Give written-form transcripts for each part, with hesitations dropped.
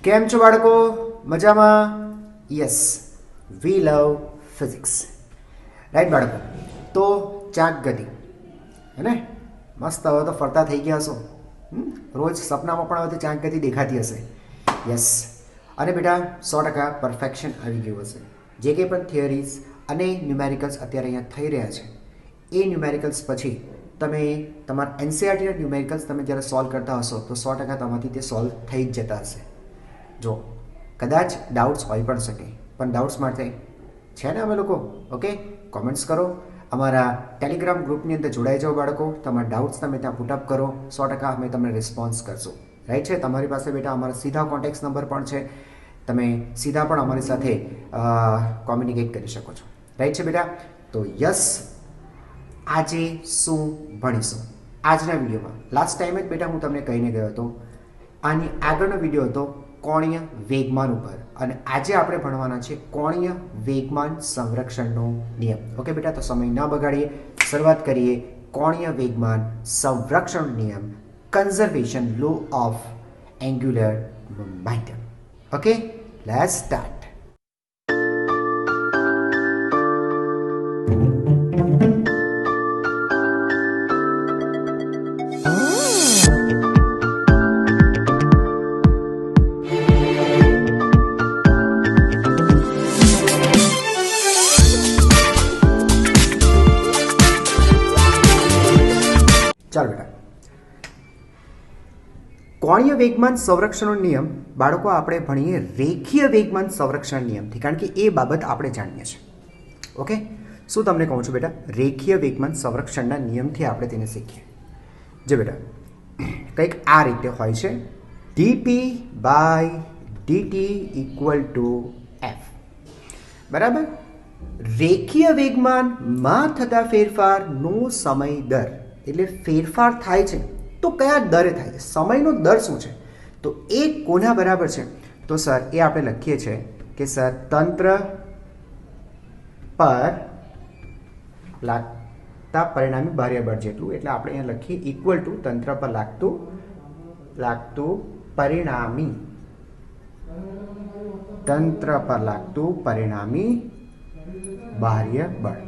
કેમ છો બાળકો? મજામાં? યસ, વી લવ ફિઝિક્સ. રાઈટ બાળકો? તો ચાક ગતિ હે ને મસ્ત. હવે તો ફરતા થઈ ગયા હશો. રોજ સપનામાં પણ હવે તો ચાક ગતિ દેખાતી હશે. યસ. અને બેટા 100% પરફેક્શન આવી ગયું હશે. જે કંઈ પણ થિયરીઝ અને ન્યુમેરિકલ્સ અત્યારે અહીંયા થઈ રહ્યા છે એ ન્યુમેરિકલ્સ પછી તમે તમારા એનસીઆરટીના ન્યુમેરિકલ્સ તમે જ્યારે સોલ્વ કરતા હશો તો 100% તમારાથી તે સોલ્વ થઈ જ જતા હશે. જો કદાચ ડાઉટ્સ હોઈ પણ શકે, પણ ડાઉટ્સ માટે છે ને અમે લોકો. ઓકે, કોમેન્ટ્સ કરો, અમારા ટેલિગ્રામ ગ્રુપની અંદર જોડાઈ જાઓ બાળકો. તમારા ડાઉટ્સ તમે ત્યાં પુટઅપ કરો, 100% અમે તમને રિસ્પોન્સ કરશું. રાઈટ છે? તમારી પાસે બેટા અમારા સીધા કોન્ટેક્ટ નંબર પણ છે, તમે સીધા પણ અમારી સાથે કોમ્યુનિકેટ કરી શકો છો. રાઈટ છે બેટા? તો યસ, આજે શું ભણીશું આજના વિડીયોમાં? લાસ્ટ ટાઈમ જ બેટા હું તમને કહીને ગયો હતો, આની આગળનો વિડીયો હતો કોણીય વેગમાન ઉપર, અને આજે આપણે ભણવાના છે કોણીય વેગમાન સંરક્ષણનો નિયમ. ઓકે બેટા, તો સમય ન બગાડીએ, શરૂઆત કરીએ. કોણીય વેગમાન સંરક્ષણ નિયમ, conservation law of angular momentum. Okay, let's start. ચાલો બેટા, કોણીય વેગમાન સંરક્ષણનો નિયમ બાળકો આપણે ભણીએ રેખીય વેગમાન સંરક્ષણ નિયમથી, કારણ કે એ બાબત આપણે જાણીએ છીએ. ઓકે, શું તમને કહું છું બેટા? રેખીય વેગમાન સંરક્ષણના નિયમથી આપણે તેને શીખીએ. જો બેટા, કંઈક આ રીતે હોય છે, DP by DT equal to F. બરાબર? રેખીય વેગમાનમાં થતા ફેરફારનો સમય દર, એટલે ફેરફાર થાય છે તો કયા દરે થાય છે, સમયનો દર શું છે, તો એ કોના બરાબર છે? તો સર એ આપણે લખીએ છીએ કે સર તંત્ર પર લાગતા પરિણામી બાહ્ય બળ જેટલું, એટલે આપણે અહીંયા લખીએ ઇક્વલ ટુ તંત્ર પર લાગતું પરિણામી, તંત્ર પર લાગતું પરિણામી બાહ્ય બળ.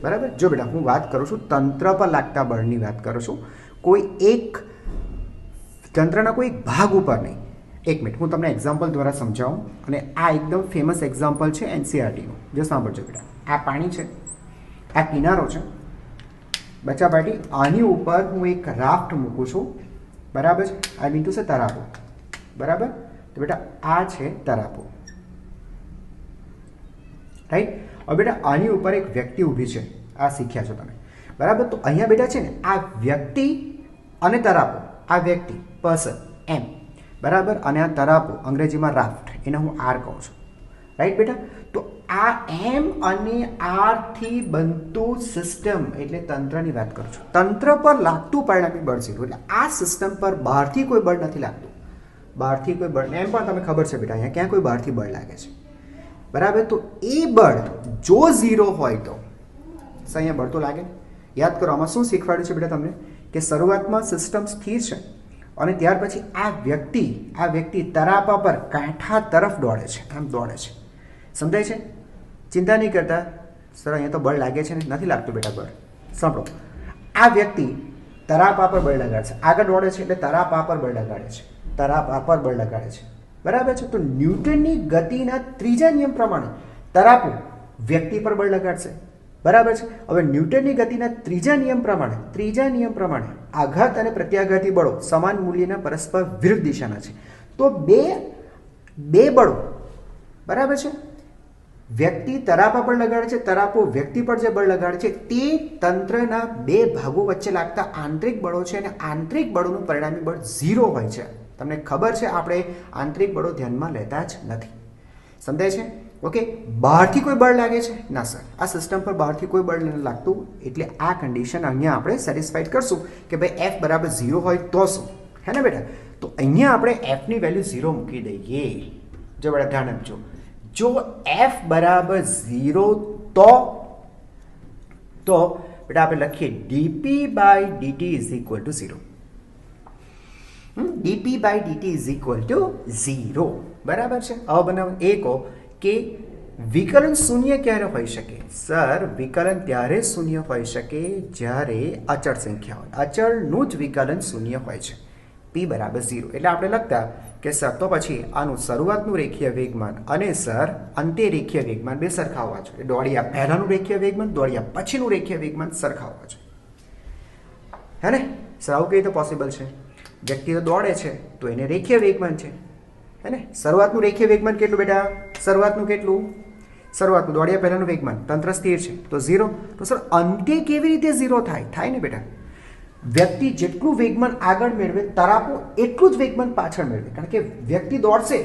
બરાબર? જો બેટા, હું વાત કરું છું તંત્ર પર લાગતા બળની વાત કરું છું, કોઈ એક તંત્રના કોઈ એક ભાગ ઉપર નહીં. એક મિનિટ, હું તમને એક્ઝામ્પલ દ્વારા સમજાવું, અને આ એકદમ ફેમસ એક્ઝામ્પલ છે એનસીઆરટીનું. જો સાંભળજો બેટા, આ પાણી છે, આ કિનારો છે બચ્ચા પાર્ટી, આની ઉપર હું એક રાફ્ટ મૂકું છું. બરાબર છે? આ મીઠું છે તરાપો. બરાબર? તો બેટા આ છે તરાપો. રાઈટ? હવે બેટા આની ઉપર એક વ્યક્તિ ઊભી છે, આ શીખ્યા છો તમે. બરાબર? તો અહીંયા બેટા છે ને આ વ્યક્તિ અને તરાપો, આ વ્યક્તિ પર્સન એમ, બરાબર, અને આ તરાપો અંગ્રેજીમાં રાફ્ટ, એને હું આર કહું છું. રાઈટ બેટા? તો આ એમ અને આર થી બનતું સિસ્ટમ, એટલે તંત્રની વાત કરું છું. તંત્ર પર લાગતું પરિણામી બળ ઝીરો, એટલે આ સિસ્ટમ પર બહારથી કોઈ બળ નથી લાગતું. બહારથી કોઈ બળ એમ પણ તમે ખબર છે બેટા, અહીંયા ક્યાં કોઈ બહારથી બળ લાગે છે? બરાબર? તો એ બળ જો ઝીરો હોય તો અહીંયા બળ તો લાગે. યાદ કરો, આમાં શું શીખવાડ્યું છે બેટા તમને? કે શરૂઆતમાં સિસ્ટમ સ્થિર છે અને ત્યાર પછી આ વ્યક્તિ તરાપા પર કાંઠા તરફ દોડે છે, આમ દોડે છે. સમજાય છે? ચિંતા નહીં કરતા સર, અહીંયા તો બળ લાગે છે ને? નથી લાગતું બેટા બળ. સાંભળો, આ વ્યક્તિ તરાપા પર બળ લગાડે છે, આગળ દોડે છે એટલે તરાપા પર બળ લગાડે છે, તરાપા પર બળ લગાડે છે. બરાબર છે? તો ન્યૂટનની ગતિના ત્રીજા નિયમ પ્રમાણે તરાપુ વ્યક્તિ પર બળ લગાડશે. બરાબર છે? હવે ન્યૂટનની ગતિના ત્રીજા નિયમ પ્રમાણે આઘાત અને પ્રત્યાઘાતી બળો સમાન મૂલ્યના પરસ્પર વિરુદ્ધ દિશાના છે. તો બે બળો, બરાબર છે, વ્યક્તિ તરાપા પર લગાડે છે, તરાપો વ્યક્તિ પર જે બળ લગાડે છે તે તંત્રના બે ભાગો વચ્ચે લાગતા આંતરિક બળો છે, અને આંતરિક બળોનું પરિણામી બળ ઝીરો હોય છે. તમને ખબર છે, આપણે આંતરિક બળો ધ્યાનમાં લેતા જ નથી. સમજાય છે? ઓકે, બહારથી કોઈ બળ લાગે છે? ના સર, આ સિસ્ટમ પર બહારથી કોઈ બળ નથી લાગતું, એટલે આ કન્ડિશન અહીંયા આપણે સેટિસ્ફાઈડ કરશું કે ભાઈ એફ બરાબર ઝીરો હોય તો શું, હે ને બેટા? તો અહીંયા આપણે એફની વેલ્યુ ઝીરો મૂકી દઈએ. જો બેટા ધ્યાન આપજો, જો એફ બરાબર ઝીરો તો બેટા આપણે લખીએ DP by DT is equal to zero. DP by DT is equal to 0. બરાબર છે. હવે બનાવો એ કહો કે વિકલન શૂન્ય ક્યારે હોઈ શકે? સર, વિકલન ત્યારે શૂન્ય હોઈ શકે જ્યારે અચળ સંખ્યા હોય. અચળનું જ વિકલન શૂન્ય હોય છે. p બરાબર 0. એટલે આપણે લખતા કે સર તો પછી આનું શરૂઆતનું રેખીય વેગમાન અને સર અંતે રેખીય વેગમાન બે સરખા હોવા જોઈએ. દોડ્યા પહેલાનું રેખીય વેગમાન, દોડ્યા પછીનું રેખીય વેગમાન સરખા હોવા જોઈએ. હે ને સર, આવું કઈ રીતે પોસિબલ છે? વ્યક્તિ તો દોડે છે તો એને રેખીય વેગમાન છે, હે ને? શરૂઆતનું રેખીય વેગમાન કેટલું બેટા? શરૂઆતનું કેટલું? શરૂઆતનું દોડ્યા પહેલાનું વેગમાન તંત્ર સ્થિર છે તો 0. તો સર અંતે કેવી રીતે 0 થાય? થાય ને બેટા. વ્યક્તિ જેટલું વેગમાન આગળ મેળવે તરાપો એટલું જ વેગમાન પાછળ મેળવે. કારણ કે વ્યક્તિ દોડશે,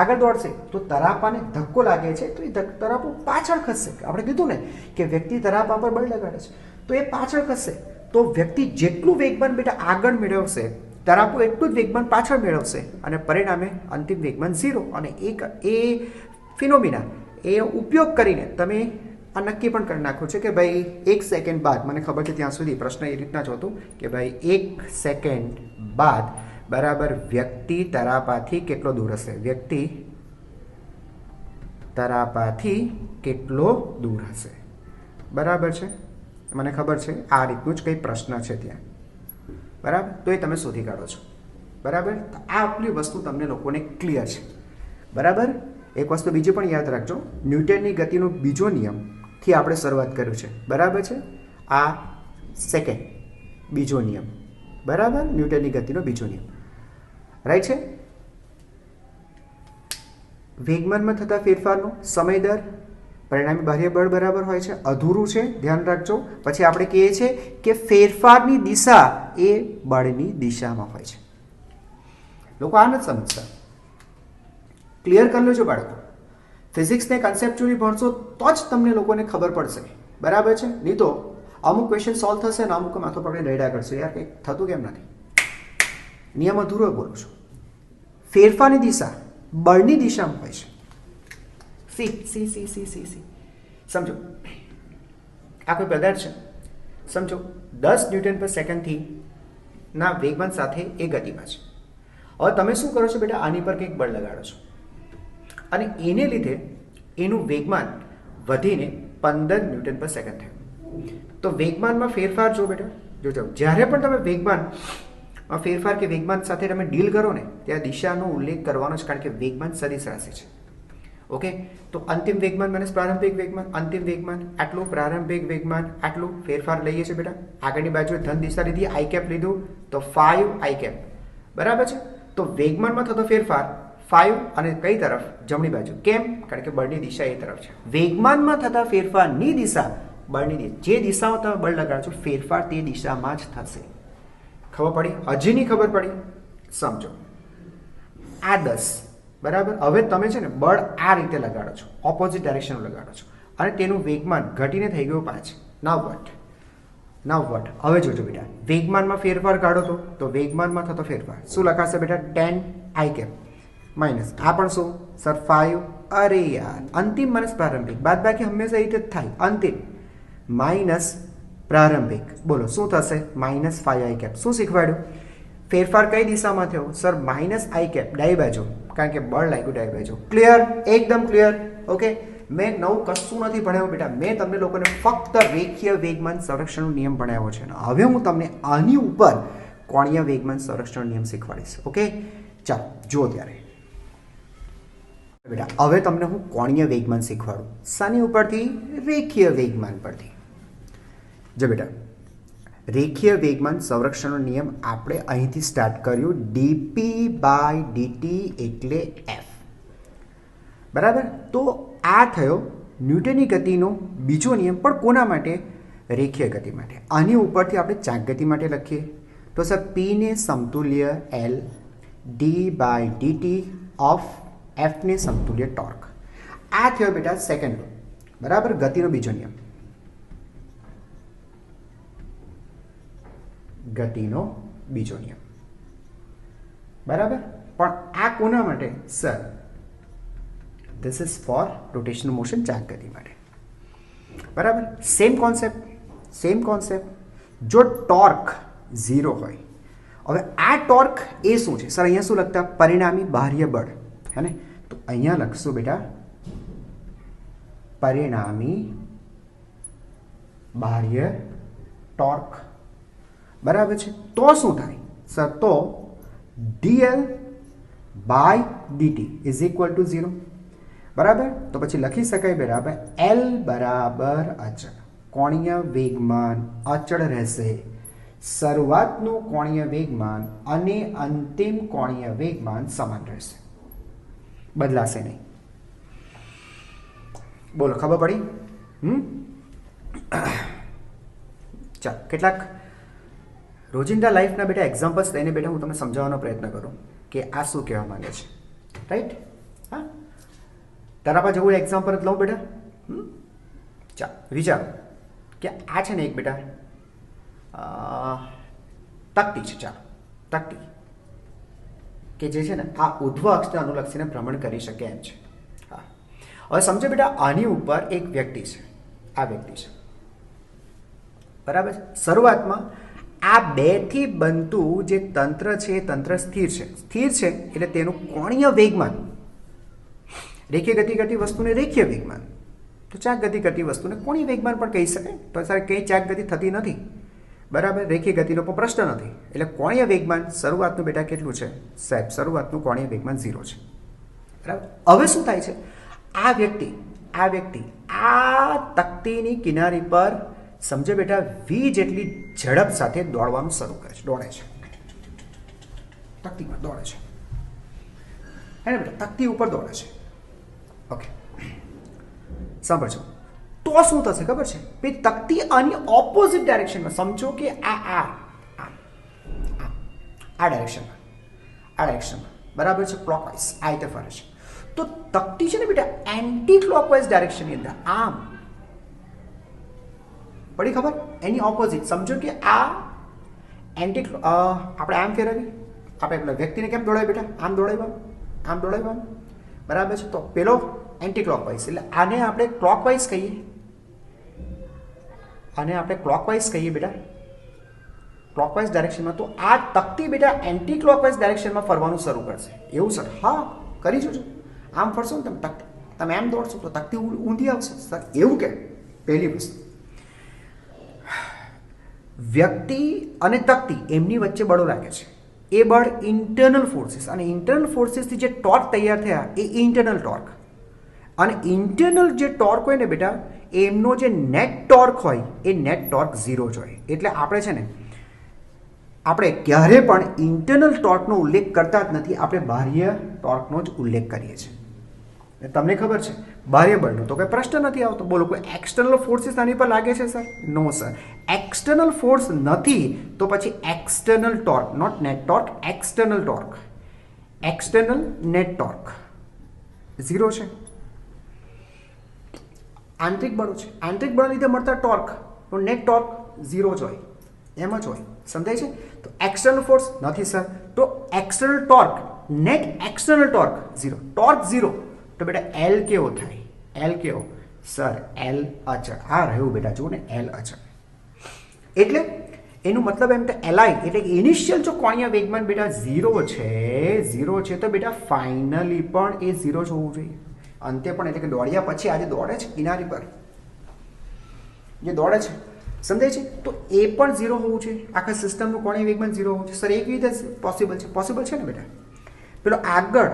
આગળ દોડશે તો તરાપાને ધક્કો લાગે છે તો એ તરાપો પાછળ ખસશે. આપણે કીધું ને કે વ્યક્તિ તરાપા પર બળ લગાડે છે તો એ પાછળ ખસશે. તો વ્યક્તિ જેટલું વેગમાન બેટા આગળ મેળવશે તરાપો એટલું જ વેગમાન પાછળ મેળવશે અને પરિણામે અંતિમ વેગમાન 0. અને એ ફિનોમિના એ ઉપયોગ કરીને તમે આ નક્કી પણ કરી નાખ્યું છે કે ભાઈ 1 સેકન્ડ બાદ, મને ખબર છે ત્યાં સુધી પ્રશ્ન એ રીતના જ હતો કે ભાઈ 1 સેકન્ડ બાદ બરાબર વ્યક્તિ તરાપાથી કેટલો દૂર હશે? વ્યક્તિ તરાપાથી કેટલો દૂર હશે? બરાબર છે, મને ખબર છે આ રીતનું જ કંઈ પ્રશ્ન છે ત્યાં. બરાબર, તો એ તમે શોધી કાઢો છો. બરાબર, આ આપણી વસ્તુ તમને લોકોને ક્લિયર છે. બરાબર. એક વસ્તુ બીજી પણ યાદ રાખજો, ન્યૂટનની ગતિનો બીજો નિયમથી આપણે શરૂઆત કર્યું છે. બરાબર છે, આ સેકન્ડ બીજો નિયમ. બરાબર, ન્યૂટનની ગતિનો બીજો નિયમ રાઈટ છે. વેગમાનમાં થતા ફેરફારનો સમય દર પરિણામી બાહ્ય બળ બરાબર હોય છે. અધૂરું છે, ધ્યાન રાખજો. પછી આપણે કહીએ છીએ કે ફેરફારની દિશા એ બળની દિશામાં હોય છે. લોકો આ નથી સમજતા. ક્લિયર કરી લેજો બાળકો. ફિઝિક્સને કન્સેપ્ચ્યુઅલી ભણશો તો જ તમને લોકોને ખબર પડશે. બરાબર છે, નહીં તો અમુક ક્વેશ્ચન સોલ્વ થશે ને અમુક માથો પકડીને રેડા કરશે. યાર કંઈક થતું કેમ નથી? નિયમ અધૂરો બોલું છું. ફેરફારની દિશા બળની દિશામાં હોય છે. સી સમજો, આ કોઈ પદાર્થ છે સમજો 10 ન્યૂટન પર સેકન્ડથી ના વેગમાન સાથે એ ગતિમાં છે. હવે તમે શું કરો છો બેટા? આની પર કંઈક બળ લગાડો છો અને એને લીધે એનું વેગમાન વધીને 15 ન્યૂટન પર સેકન્ડ થયું. તો વેગમાનમાં ફેરફાર જો બેટા, જોજો જ્યારે પણ તમે વેગમાનમાં ફેરફાર કે વેગમાન સાથે તમે ડીલ કરો ને ત્યાં દિશાનો ઉલ્લેખ કરવાનો છે, કારણ કે વેગમાન સદિશ રાશિ છે. ઓકે, તો અંતિમ વેગમાન માઇનસ પ્રારંભિક વેગમાન, અંતિમ વેગમાન આટલું, પ્રારંભિક વેગમાન આટલું. ફેરફાર લઈએ છીએ બેટા, આગળની બાજુએ ધન દિશા લીધી, આઈ કેપ લીધું તો 5 આઈ કેપ. બરાબર છે. તો વેગમાનમાં થતો ફેરફાર 5 અને કઈ તરફ? જમણી બાજુ. કેમ? કારણ કે બળની દિશા એ તરફ છે. વેગમાનમાં થતા ફેરફારની દિશા બળની દિશા, જે દિશામાં તમે બળ લગાડો છો ફેરફાર તે દિશામાં જ થશે. ખબર પડી? હજી નહીં ખબર પડી? સમજો આ 10. બરાબર, હવે તમે છે ને બળ આ રીતે લગાડો છો, ઓપોઝિટ ડાયરેક્શન લગાડો છો અને તેનું વેગમાન ઘટીને થઈ ગયું 5. 9 વોટ. 9 વોટ. હવે જોજો બેટા, વેગમાનમાં ફેરફાર કાઢો તો વેગમાનમાં થતો ફેરફાર શું લખાશે બેટા? 10 આઈ કેપ માઇનસ આ પણ શું સર? 5. અરે યાર, અંતિમ માઇનસ પ્રારંભિક, બાદ બાકી હંમેશા એ રીતે જ થાય. અંતિમ માઇનસ પ્રારંભિક, બોલો શું થશે? -5 આઈ કેપ. શું શીખવાડ્યું? ફેરફાર કઈ દિશામાં થયો? સર માઇનસ આઈ કેપ, ડાઈ બાજુ, કારણ કે બળ લાગ્યું ડાઈ બાજુ. ક્લિયર? એકદમ ક્લિયર. ઓકે, મેં નવું કશું નથી ભણાવ્યું બેટા. મેં તમને લોકોને ફક્ત રેખીય વેગમાન સંરક્ષણનો નિયમ ભણાવ્યો છે. હવે હું તમને આની ઉપર કોણીય વેગમાન સંરક્ષણ નિયમ શીખવાડીશ. ઓકે, ચાલો જુઓ ત્યારે બેટા. હવે તમને હું કોણીય વેગમાન શીખવાડું. શાની ઉપરથી? રેખીય વેગમાન પરથી. જો બેટા, રેખીય વેગમાન સંરક્ષણનો નિયમ આપણે અહીંથી સ્ટાર્ટ કર્યું. ડીપી બાય ડીટી એટલે એફ. બરાબર, તો આ થયો ન્યૂટનની ગતિનો બીજો નિયમ. પણ કોના માટે? રેખીય ગતિ માટે. આની ઉપરથી આપણે ચાક ગતિ માટે લખીએ તો સર પી ને સમતુલ્ય L, D by D T of F ને સમતુલ્ય ટોર્ક. આ થયો બેટા સેકન્ડ લો. બરાબર, ગતિનો બીજો નિયમ. ગતિનો બીજો નિયમ. બરાબર, પણ આ કોના માટે? Sir this is for rotational motion, ચાક ગતિ માટે. બરાબર, સેમ કોન્સેપ્ટ. જો ટોર્ક 0 હોય હવે આ ટોર્ક એ શું છે સર? અહીંયા શું લખતા? પરિણામી બાહ્ય બળ, હે ને? તો અહીંયા લખશું બેટા પરિણામી બાહ્ય ટોર્ક, બરાબર છે? તો શું થાય સર? તો dl by dt is equal to 0, બરાબર? તો પછી લખી શકાય બરાબર L બરાબર અચળ, કોણીય વેગમાન અચળ રહેશે, શરૂઆતનું કોણીય વેગમાન અને અંતિમ કોણીય વેગમાન સમાન રહેશે, બદલાશે નહીં. બોલો, ખબર પડી? ચાલો, કેટલાક રોજિંદા લાઈફના બેટા એક્ઝામ્પલ્સ લઈને બેટા હું તમને સમજાવવાનો પ્રયત્ન કરું કે આ શું કહેવા માંગે છે, રાઈટ? હા, તારા પાસે જેવું એક્ઝામ્પલ જ લઉં બેટા. ચાલો, વિચારો કે આ છે ને એક બેટા તકતી છે. ચાલો, તકતી કે જે છે ને આ ઉધ્વ અક્ષને અનુલક્ષીને ભ્રમણ કરી શકે એમ છે. હા, હવે સમજો બેટા આની ઉપર એક વ્યક્તિ છે, આ વ્યક્તિ છે, બરાબર છે? શરૂઆતમાં આ બેથી બનતું જે તંત્ર છે એ તંત્ર સ્થિર છે. સ્થિર છે એટલે તેનું કોણીય વેગમાન, રેખીય ગતિ કરતી વસ્તુને રેખીય વેગમાન, તો ચાક ગતિ કરતી વસ્તુને કોણીય વેગમાન પણ કહી શકાય. તો સર કંઈ ચાક ગતિ થતી નથી, બરાબર? રેખીય ગતિનો પણ પ્રશ્ન નથી. એટલે કોણીય વેગમાન શરૂઆતનું બેટા કેટલું છે સાહેબ? શરૂઆતનું કોણીય વેગમાન 0 છે, બરાબર? હવે શું થાય છે? આ વ્યક્તિ આ તકતીની કિનારી પર સમજો બેટા v જેટલી ઝડપ સાથે દોડવાનું શરૂ કરે છે, દોડે છે, તકતી પર દોડે છે, હે ને બેટા? તકતી ઉપર દોડે છે. ઓકે, સાંભળજો. તો શું થશે ખબર છે? ભાઈ તકતી આની ઓપોઝિટ ડાયરેક્શનમાં, સમજો કે આ ડાયરેક્શનમાં, બરાબર છે? ક્લોકવાઇઝ આ રીતે ફરે છે. તો તકતી છે ને બેટા એન્ટી ક્લોકવાઇઝ ડાયરેક્શનની અંદર આમ પડી, ખબર? એની ઓપોઝિટ. સમજો કે આ એન્ટી આપણે આમ ફેરવી, આપણે પેલા વ્યક્તિને કેમ દોડાય બેટા? આમ દોડાવવાનું, બરાબર છે? તો પેલો એન્ટી ક્લોકવાઇઝ, એટલે આને આપણે ક્લોકવાઇઝ કહીએ, બેટા ક્લોકવાઇઝ ડાયરેક્શનમાં. તો આ તકતી બેટા એન્ટી ક્લોકવાઇઝ ડાયરેક્શનમાં ફરવાનું શરૂ કરશે. એવું સર? હા, કરી જોજો. આમ ફરશો ને તમે એમ દોડશો તો તકતી ઊંધી આવશે સર, એવું કે? પહેલી વસ્તુ, વ્યક્તિ અને તકતી એમની વચ્ચે બળો લાગે છે. એ બળ ઇન્ટરનલ ફોર્સિસ, અને ઇન્ટરનલ ફોર્સિસથી જે ટોર્ક તૈયાર થયા એ ઇન્ટરનલ ટોર્ક, અને ઇન્ટરનલ જે ટોર્ક હોય ને બેટા એમનો જે નેટ ટોર્ક હોય એ નેટ ટોર્ક 0 જ હોય. એટલે આપણે છે ને આપણે ક્યારે પણ ઇન્ટરનલ ટોર્કનો ઉલ્લેખ કરતા જ નથી, આપણે બાહ્ય ટોર્કનો જ ઉલ્લેખ કરીએ છીએ. તમને ખબર છે બાહ્ય બળનો તો કોઈ પ્રશ્ન નથી આવતો. બોલો, કોઈ એક્સટર્નલ ફોર્સિસ આની પર લાગે છે sir? No sir. External force નથી તો પછી external torque, not net torque, external torque, external net torque 0 છે. આંતરિક બળો છે, આંતરિક બળને લીધે મળતા ટોર્ક, તો નેટ ટોર્ક 0 જ હોય, એમ જ હોય. સમજાય છે? તો એક્સટર્નલ ફોર્સ નથી સર, તો external torque, net external torque 0, torque 0. તો બેટા L કેવો થાય? L કેવો સર? L અચળ. આ રહ્યું બેટા, જુઓ ને, L અચળ. એટલે એનું મતલબ એમ કે Li એટલે ઇનિશિયલ જો કોણીય વેગમાન બેટા 0 છે તો બેટા ફાઇનલી પણ એ 0 જ હોવું જોઈએ. અંતે પણ એટલે કે દોડ્યા પછી આજે દોડે છે કિનારી પર, જે દોડે છે, સમજાય છે? તો એ પણ 0 હોવું જોઈએ. આખા સિસ્ટમનું કોણીય વેગમાન 0 હોવું છે સર. એક રીતે પોસિબલ છે ને બેટા? પેલો આગળ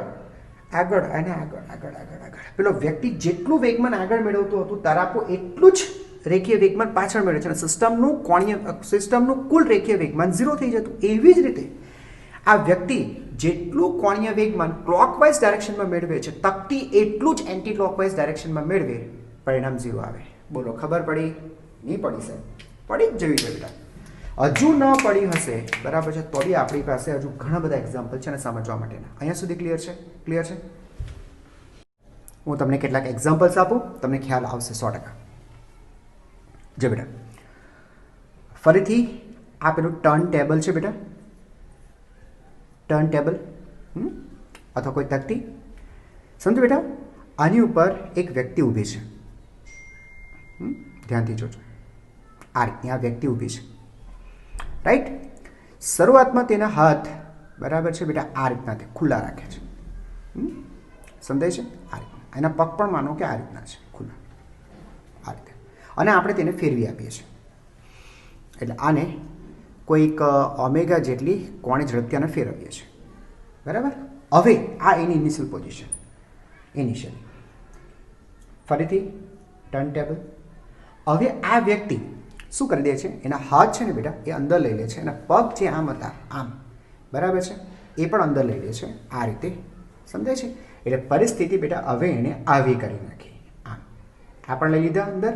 પેલો વ્યક્તિ જેટલું વેગમાન આગળ મેળવતો હતું તરાપો એટલું જ રેખીય વેગમાન પાછળ મેળવે છે, અને સિસ્ટમનું કુલ રેખીય વેગમાન 0 થઈ જતું. એવી જ રીતે આ વ્યક્તિ જેટલું કોણીય વેગમાન ક્લોકવાઇઝ ડાયરેક્શનમાં મેળવે છે, તકતી એટલું જ એન્ટી ક્લોકવાઇઝ ડાયરેક્શનમાં મેળવે, પરિણામ 0 આવે. બોલો, ખબર પડી? નહીં પડી સાહેબ? પડી જ જવી છે બેટા. હજુ ન પડી હશે, બરાબર છે, તો બી આપણી પાસે હજુ ઘણા બધા એક્ઝામ્પલ છે ને સમજવા માટેના. અહીંયા સુધી ક્લિયર છે? હું તમને કેટલાક એક્ઝામ્પલ્સ આપું, તમને ખ્યાલ આવશે 100%. જો બેટા ફરીથી આ પેલું ટર્ન ટેબલ છે બેટા, ટર્ન ટેબલ અથવા કોઈ તકતી. સમજો બેટા આની ઉપર એક વ્યક્તિ ઊભી છે, ધ્યાનથી જોજો. આ રીતની આ વ્યક્તિ ઊભી છે, રાઈટ? શરૂઆતમાં તેના હાથ બરાબર છે બેટા આ રીતના તે ખુલ્લા રાખે છે. સમજાય છે? આ રીતના એના પગ પણ માનો કે આ રીતના છે ખુલ્લા, આ રીતે, અને આપણે તેને ફેરવી આપીએ છીએ. એટલે આને કોઈક ઓમેગા જેટલી કોણી ઝડપથી આને ફેરવીએ છીએ. બરાબર. હવે આ એની ઇનિશિયલ પોઝિશન, ઇનિશિયલી ફરીથી ટર્ન ટેબલ. હવે આ વ્યક્તિ શું કરી દે છે, એના હાથ છે ને બેટા એ અંદર લઈ લે છે, એના પગ જે આમ હતા આમ, બરાબર છે, એ પણ અંદર લઈ લે છે આ રીતે. સમજાય છે? એટલે પરિસ્થિતિ બેટા હવે એને આવી કરી નાખી, આમ આ પણ લઈ લીધા અંદર,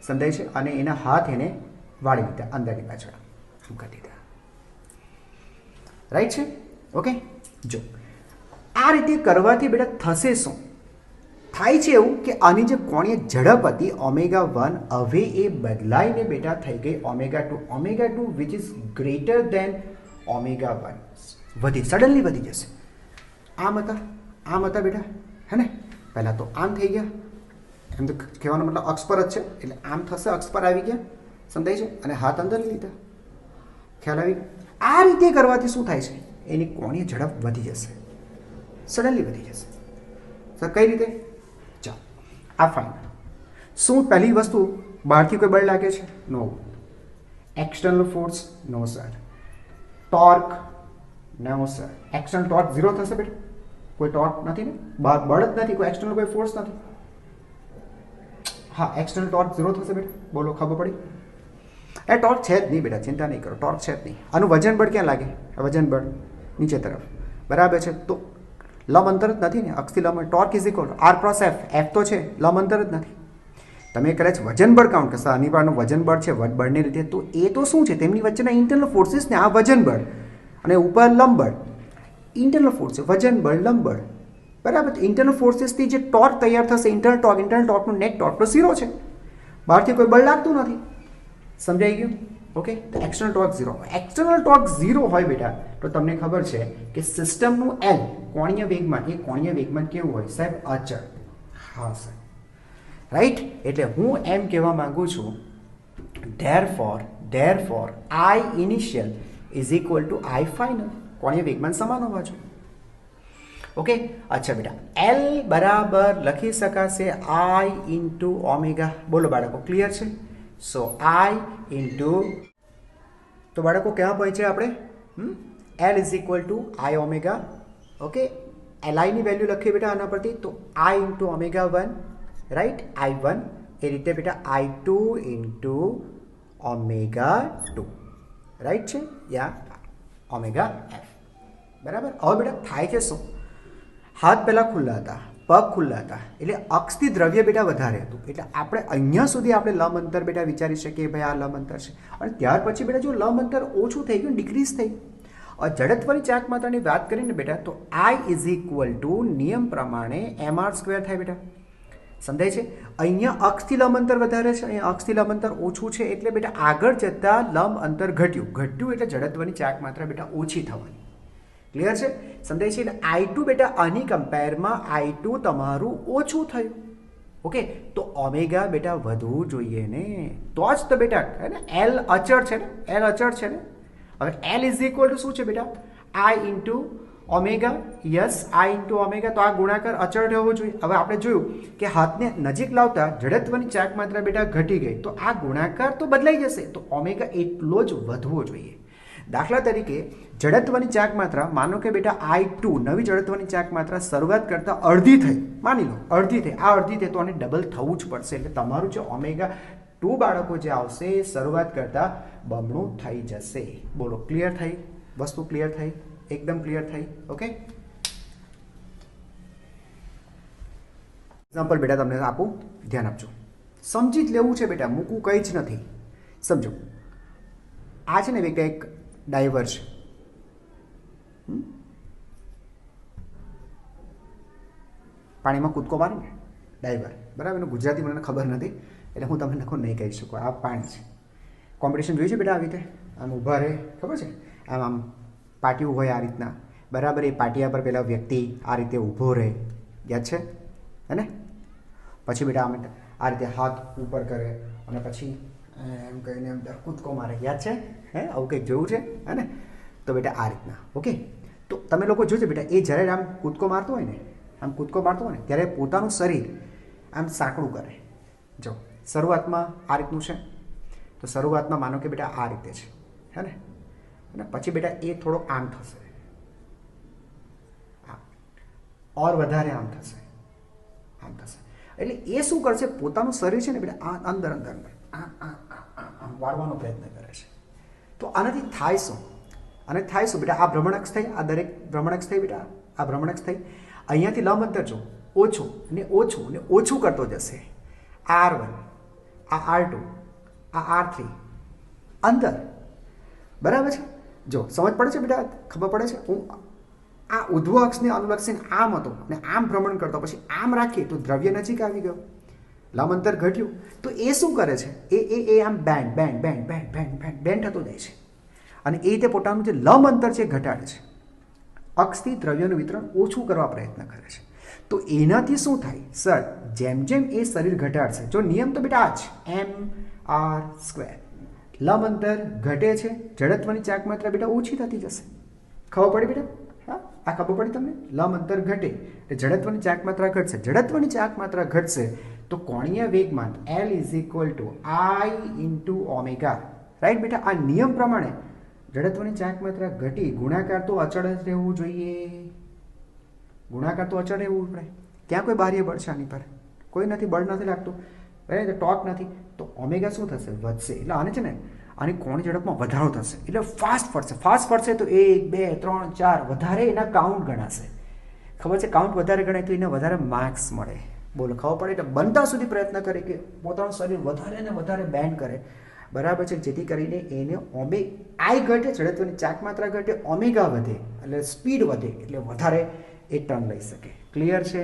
સમજાય છે, અને એના હાથ એને વાળી લીધા અંદરની પાછળ, આમ કરી દીધા. રાઈટ છે? ઓકે. જો આ રીતે કરવાથી બેટા થશે શું? થાય છે એવું કે આની જે કોણીય ઝડપ હતી ω1 હવે એ બદલાઈને બેટા થઈ ગઈ ω2 વિચ ઇઝ ગ્રેટર દેન ω1. વધી, સડનલી વધી જશે. આમ હતા બેટા, હે ને? પહેલાં તો આમ થઈ ગયા, એમ તો કહેવાનો મતલબ અક્ષ પર જ છે, એટલે આમ થશે, અક્ષ પર આવી ગયા, સમજાય છે, અને હાથ અંદર લીધા. ખ્યાલ આવી? આ રીતે કરવાથી શું થાય છે, એની કોણીય ઝડપ વધી જશે, સડનલી વધી જશે. સર કઈ રીતે? ચાલો આ ફાઇન. શું પહેલી વસ્તુ બહારથી કોઈ બળ લાગે છે? No. External force? No sir. Torque? No sir. External torque 0 થશે બેટા, કોઈ ટોર્ક નથી ને, બહાર બળ જ નથી, કોઈ એક્સટર્નલ કોઈ ફોર્સ નથી. હા, એક્સટર્નલ ટોર્ક 0 થશે બેટા. બોલો, ખબર પડી? એ ટોર્ક છે જ નહીં બેટા, ચિંતા નહીં કરો, ટોર્ક છે જ નહીં. આનું વજન બળ ક્યાં લાગે? વજન બળ નીચે તરફ, બરાબર છે. તો લંબ અંતર જ નથી ને, અક્ષથી લંબ. Torque is equal R cross F. F તો છે, લંબ અંતર જ નથી. તમે કદાચ વજન બળ કાઉન્ટ કરશો, આની પારનું વજન બળ છે બળને લીધે, તો એ તો શું છે, તેમની વચ્ચેના ઇન્ટરનલ ફોર્સિસ ને, આ વજન બળ અને ઉપર લંબ બળ, ઇન્ટરનલ ફોર્સ છે, વજન બળ, લંબ બળ, બરાબર. ઇન્ટરનલ ફોર્સિસથી જે ટોર્ક તૈયાર થશે, ઇન્ટરનલ ટોર્કનું નેટ ટોર્ક તો 0 છે, બહારથી કોઈ બળ લાગતું નથી. સમજાઈ ગયું? ઓકે. તો એક્સટર્નલ ટોર્ક 0. એક્સટર્નલ ટોર્ક 0 હોય બેટા તો તમને ખબર છે કે સિસ્ટમનું L કોણીય વેગમાન, એ કોણીય વેગમાન કેવું હોય સાહેબ? અચળ. હા સાહેબ, રાઈટ. એટલે હું એમ કહેવા માંગુ છું, therefore I initial is equal to I final. કોણીય વેગમાન સમાન હોવા જોઈએ. ઓકે. અચ્છા બેટા, L બરાબર લખી શકાશે I ઇન્ટુ ઓમેગા. બોલો બાળકો, ક્લિયર છે? સો I ઇન્ટુ, તો બાળકો ક્યાં પહોંચ્યા આપણે? L is equal two I omega. Okay. Li ની વેલ્યુ લખીએ બેટા આના પરથી, તો I ઇન્ટુ ω1, રાઈટ, I1, એ રીતે બેટા I2 ઇન્ટુ ω2, રાઈટ છે, યા ω_f. બરાબર. હવે બેટા થાય છે શું? હાથ પહેલાં ખુલ્લા હતા, પગ ખુલ્લા હતા, એટલે અક્ષથી દ્રવ્ય બેટા વધારે હતું, એટલે આપણે અહીંયા સુધી આપણે લંબ અંતર બેટા વિચારી શકીએ, ભાઈ આ લંબ અંતર છે. અને ત્યાર પછી બેટા જો લંબ અંતર ઓછું થઈ ગયું, ડિક્રીઝ થઈ ગયું, જડત્વની ચાક માત્રાની વાત કરીને બેટા, તો I ઇઝ ઇક્વલ ટુ નિયમ પ્રમાણે mr² થાય બેટા. સમજાય છે? અહીંયા અક્ષથી લંબ અંતર વધારે છે, અહીંયા અક્ષથી લંબ અંતર ઓછું છે, એટલે બેટા આગળ જતાં લંબ અંતર ઘટ્યું એટલે જડત્વની ચાક માત્રા બેટા ઓછી થવાની. ક્લિયર છે? સમજાય છે? એટલે I2 બેટા આની કમ્પેરમાં I2 તમારું ઓછું થયું. ઓકે. તો ઓમેગા બેટા વધવું જોઈએ ને, તો જ તો બેટા, હે ને, L અચળ છે ને, L અચળ છે ને. હવે L ઇઝ ઇક્વલ ટુ શું છે બેટા? I into omega. Yes, I into omega. તો આ ગુણાકાર અચળ રહેવો જોઈએ. હવે આપણે જોયું કે હાથને નજીક લાવતા જડત્વની ચાક માત્રા બેટા ઘટી ગઈ, તો આ ગુણાકાર તો બદલાઈ જશે, તો ઓમેગા એટલો જ વધવો જોઈએ. દાખલા તરીકે જડત્વની ચાક માત્રા માનો કે બેટા I2, નવી જડત્વની ચાક માત્રા શરૂઆત કરતાં અડધી થઈ, માની લો અડધી થઈ, આ અડધી થઈ, તો આને ડબલ થવું જ પડશે. એટલે તમારું જે ω2 બાળકો જે આવશે એ શરૂઆત કરતાં બમણું થઈ જશે. બોલો, ક્લિયર થઈ? વસ્તુ ક્લિયર થઈ? એકદમ ક્લિયર થઈ? ઓકે. એક્ઝામ્પલ બેટા તમને આપું, ધ્યાન આપજો, સમજી જ લેવું છે બેટા, મૂકવું કંઈ જ નથી. સમજો, આ છે ને એક ડાઈવર છે, પાણીમાં કૂદકો મારે ને ડાઈવર, બરાબર. એનું ગુજરાતી મને ખબર નથી, એટલે હું તમને નહીં કહી શકું. આ પાણી છે, કોમ્પિટિશન જોઈ છે બેટા, આવી રીતે આમ ઊભા રહે, ખબર છે, આમ પાટિયું હોય આ રીતના, બરાબર. એ પાટિયા પર પેલા વ્યક્તિ આ રીતે ઊભો રહે, યાદ છે, હે ને? પછી બેટા આમ આ રીતે હાથ ઉપર કરે અને પછી એમ કહીને એમ કૂદકો મારે, યાદ છે? હે, આવું કંઈક જોયું છે, હે ને? તો બેટા આ રીતના. ઓકે, તો તમે લોકો જોજો બેટા, એ જ્યારે આમ કૂદકો મારતો હોય ને, આમ કૂદકો મારતો હોય ને ત્યારે પોતાનું શરીર આમ સાંકડું કરે. જો શરૂઆતમાં આ રીતનું છે, તો શરૂઆતમાં માનો કે બેટા આ રીતે છે, હે ને, અને પછી બેટા એ થોડો આમ થશે, ઓર વધારે આમ થશે, આમ થશે. એટલે એ શું કરશે, પોતાનું શરીર છે ને બેટા આ અંદર અંદર અંદર આમ વાળવાનો પ્રયત્ન કરે છે. તો આનાથી થાય શું? અને થાય શું બેટા, આ ભ્રમણઅક્ષ થઈ, આ દરેક ભ્રમણઅક્ષ થઈ બેટા, આ ભ્રમણઅક્ષ થઈ, અહીંયાથી લંબ અંતર જો ઓછું ને ઓછું ને ઓછું કરતો જશે. R1, આ R2, આ R3 અંદર, બરાબર છે. જો સમજ પડે છે બેટા, ખબર પડે છે. હું આ ઉધ્વ અક્ષને અનુલક્ષીને આમ હતો ને આમ ભ્રમણ કરતો, પછી આમ રાખીએ તો દ્રવ્ય નજીક આવી ગયો, લંબ અંતર ઘટ્યું. તો એ શું કરે છે, એ આમ band band band band band band band થતો જાય છે, અને એ રીતે પોતાનું જે લંબ અંતર છે ઘટાડે છે, અક્ષથી દ્રવ્યનું વિતરણ ઓછું કરવા પ્રયત્ન કરે છે. તો એનાથી શું થાય સર, જેમ જેમ એ શરીર ઘટાડશે, જો નિયમ તો બેટા આ જ mr², લંબ અંતર ઘટે છે, જડત્વની ચાક માત્રા બેટા ઓછી થતી જશે. ખબર પડી બેટા? હા, આ ખબર પડી તમને? લંબ અંતર ઘટે એટલે જડત્વની ચાક માત્રા ઘટશે, જડત્વની ચાક માત્રા ઘટશે તો કોણીય વેગમાન L = I × ઓમેગા. રાઈટ બેટા? આ નિયમ પ્રમાણે જડત્વની ચાક માત્રા ઘટી, ગુણાકાર તો અચળ જ રહેવું જોઈએ, ગુણાકાર તો અચળ રહેવું પડે. ક્યાં કોઈ બાહ્ય બળ છે આની પર? કોઈ નથી, બળ નથી લાગતું, બરાબર, ટોર્ક નથી. તો ઓમેગા શું થશે, વધશે. એટલે આને છે ને આની કોણ ઝડપમાં વધારો થશે, એટલે ફાસ્ટ ફરશે. ફાસ્ટ ફરશે તો 1 2 3 4 વધારે એના કાઉન્ટ ગણાશે. ખબર છે, કાઉન્ટ વધારે ગણાય તો એને વધારે માર્ક્સ મળે. બોલો, ખબર પડે? એટલે બનતા સુધી પ્રયત્ન કરે કે પોતાનું શરીર વધારે ને વધારે બેન્ડ કરે, બરાબર છે, જેથી કરીને એને આઈ ઘટે, જડત્વની ચાક માત્રા ઘટે, ઓમેગા વધે એટલે સ્પીડ વધે, એટલે વધારે એ ટર્ન લઈ શકે. ક્લિયર છે?